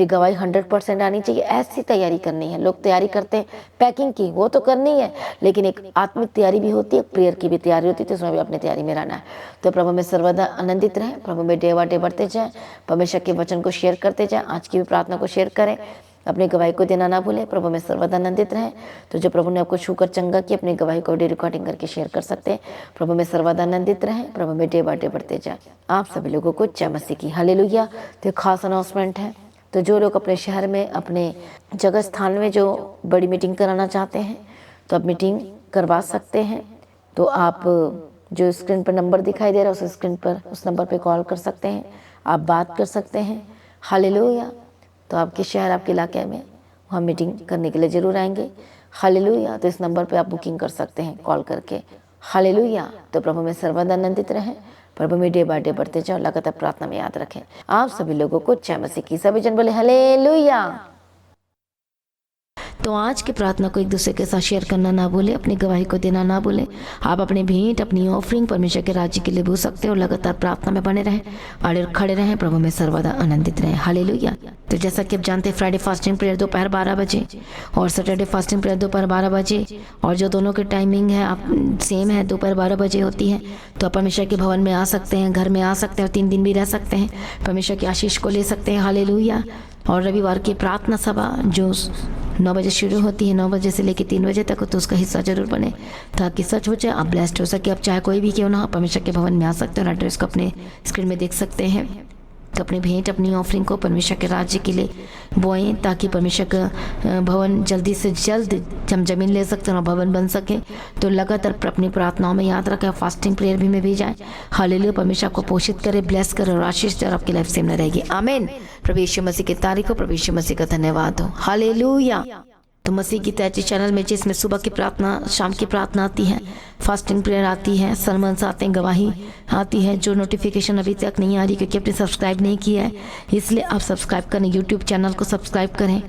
गवाही 100% आनी चाहिए। ऐसी तैयारी करनी है। लोग तैयारी करते हैं पैकिंग की, वो तो करनी है, लेकिन एक आत्मिक तैयारी भी होती है, प्रेयर की भी तैयारी होती है। तो उसमें भी अपनी तैयारी में रहना है। तो प्रभु में सर्वदा आनंदित रहें, प्रभु में डे बाय डे बढ़ते जाएँ, परमेश्वर के वचन को शेयर करते जाएँ। आज की भी प्रार्थना को शेयर करें, अपनी गवाही को देना ना भूलें। प्रभु में सर्वदा आनंदित रहें। तो जो प्रभु ने आपको छूकर चंगा की, अपनी गवाही को ऑडियो रिकॉर्डिंग करके शेयर कर सकते हैं। प्रभु में सर्वदा आनंदित रहें, प्रभु में डे बाय डे बढ़ते जाए। आप सभी लोगों को जय मसीह की हालेलुया। तो एक खास अनाउंसमेंट है। तो जो लोग अपने शहर में, अपने जगह स्थान में जो बड़ी मीटिंग कराना चाहते हैं, तो अब मीटिंग करवा सकते हैं तो आप जो स्क्रीन पर नंबर दिखाई दे रहा है उस स्क्रीन पर उस नंबर पे कॉल कर सकते हैं, आप बात कर सकते हैं। हालेलुया। तो आपके शहर, आपके इलाके में हम मीटिंग करने के लिए ज़रूर आएंगे। हालेलुया। तो इस नंबर पे आप बुकिंग कर सकते हैं कॉल करके। हालेलुया। तो प्रभु में सर्वदा आनंदित रहें, प्रभु में डे बाय डे बढ़ते जाओ, लगातार प्रार्थना में याद रखें। आप सभी लोगों को जय मसीह की। सभी जन बोले हालेलुया। तो आज की प्रार्थना को एक दूसरे के साथ शेयर करना ना भूलें, अपनी गवाही को देना ना भूलें। आप अपने भेंट, अपनी ऑफरिंग परमेश्वर के राज्य के लिए भूल सकते हो। लगातार प्रार्थना में बने रहें, अड़े खड़े रहें, प्रभु में सर्वदा आनंदित रहें। हालेलुया। तो जैसा कि आप जानते हैं, फ्राइडे फास्टिंग प्रेयर दोपहर 12 बजे और सैटरडे फास्टिंग प्रेयर दोपहर 12 बजे, और जो दोनों की टाइमिंग है आप सेम है, दोपहर 12 बजे होती है। तो आप परमेश्वर के भवन में आ सकते हैं, घर में आ सकते हैं और 3 दिन भी रह सकते हैं, परमेश्वर की आशीष को ले सकते हैं। हालेलुया। और रविवार की प्रार्थना सभा जो 9 बजे शुरू होती है, 9 बजे से लेकर 3 बजे तक, तो उसका हिस्सा जरूर बने ताकि सच हो जाए, आप ब्लेस्ड हो सके। आप चाहे कोई भी क्यों ना, परमेश्वर के भवन में आ सकते हो। एड्रेस को अपने स्क्रीन में देख सकते हैं। तो अपनी भेंट, अपनी ऑफरिंग को परमेश्वर के राज्य के लिए बोएं ताकि परमेश्वर का भवन जल्दी से जल्द हम जमीन ले सकते हैं और भवन बन सके। तो लगातार अपनी प्रार्थनाओं में याद रखें, फास्टिंग प्रेयर भी में भी जाएं। हालेलुया। परमेश्वर आपको पोषित करे, ब्लेस करे और आशीष दे और आपकी लाइफ सेम न रहेगी। आमीन। प्रभु यीशु मसीह की तारीफ हो, प्रभु यीशु मसीह का धन्यवाद हो। हालेलुया। तो मसीह की तैयारी चैनल में जिसमें सुबह की प्रार्थना, शाम की प्रार्थना आती है, फास्टिंग प्रेयर आती है, सरमन्स आते हैं, गवाही आती है। जो नोटिफिकेशन अभी तक नहीं आ रही क्योंकि आपने सब्सक्राइब नहीं किया है, इसलिए आप सब्सक्राइब करें, यूट्यूब चैनल को सब्सक्राइब करें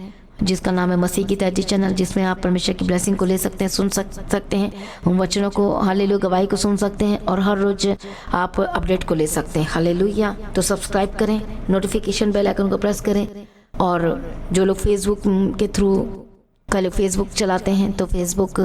जिसका नाम है मसीह की तैयारी चैनल, जिसमें आप परमेश्वर की ब्लेसिंग को ले सकते हैं, सुन सकते हैं, उन वचनों को, हालेलुया, गवाही को सुन सकते हैं और हर रोज आप अपडेट को ले सकते हैं। हालेलुया। तो सब्सक्राइब करें, नोटिफिकेशन बेल आइकन को प्रेस करें। और जो लोग फेसबुक के थ्रू कल फेसबुक चलाते हैं तो फेसबुक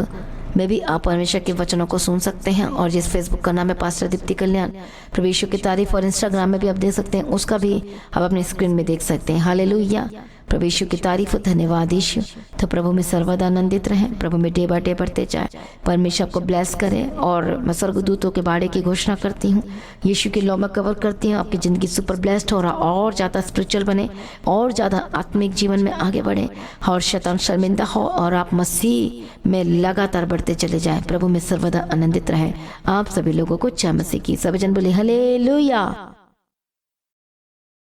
में भी आप परमेश्वर के वचनों को सुन सकते हैं। और जिस फेसबुक का नाम है पास्टर दीप्ति कल्याण, प्रभु यीशु की तारीफ, और इंस्टाग्राम में भी आप देख सकते हैं, उसका भी आप अपने स्क्रीन में देख सकते हैं। हालेलुया। प्रभु यीशु की तारीफ, धन्यवाद यीशु। तो प्रभु में सर्वदा आनंदित रहें, प्रभु में डे बाय डे बढ़ते जाए, परमेश्वर आपको ब्लेस करे। और मैं स्वर्गदूतों के बाड़े की घोषणा करती हूँ, यीशु के लौ में कवर करती हूँ, आपकी ज़िंदगी सुपर ब्लेस्ड हो रहा, और ज़्यादा स्पिरिचुअल बने, और ज़्यादा आत्मिक जीवन में आगे बढ़े, और शैतान शर्मिंदा हो, और आप मसीह में लगातार बढ़ते चले जाएं। प्रभु में सर्वदा आनंदित रहें। आप सभी लोगों को जय मसीह की। सभी जन बोले हालेलुया।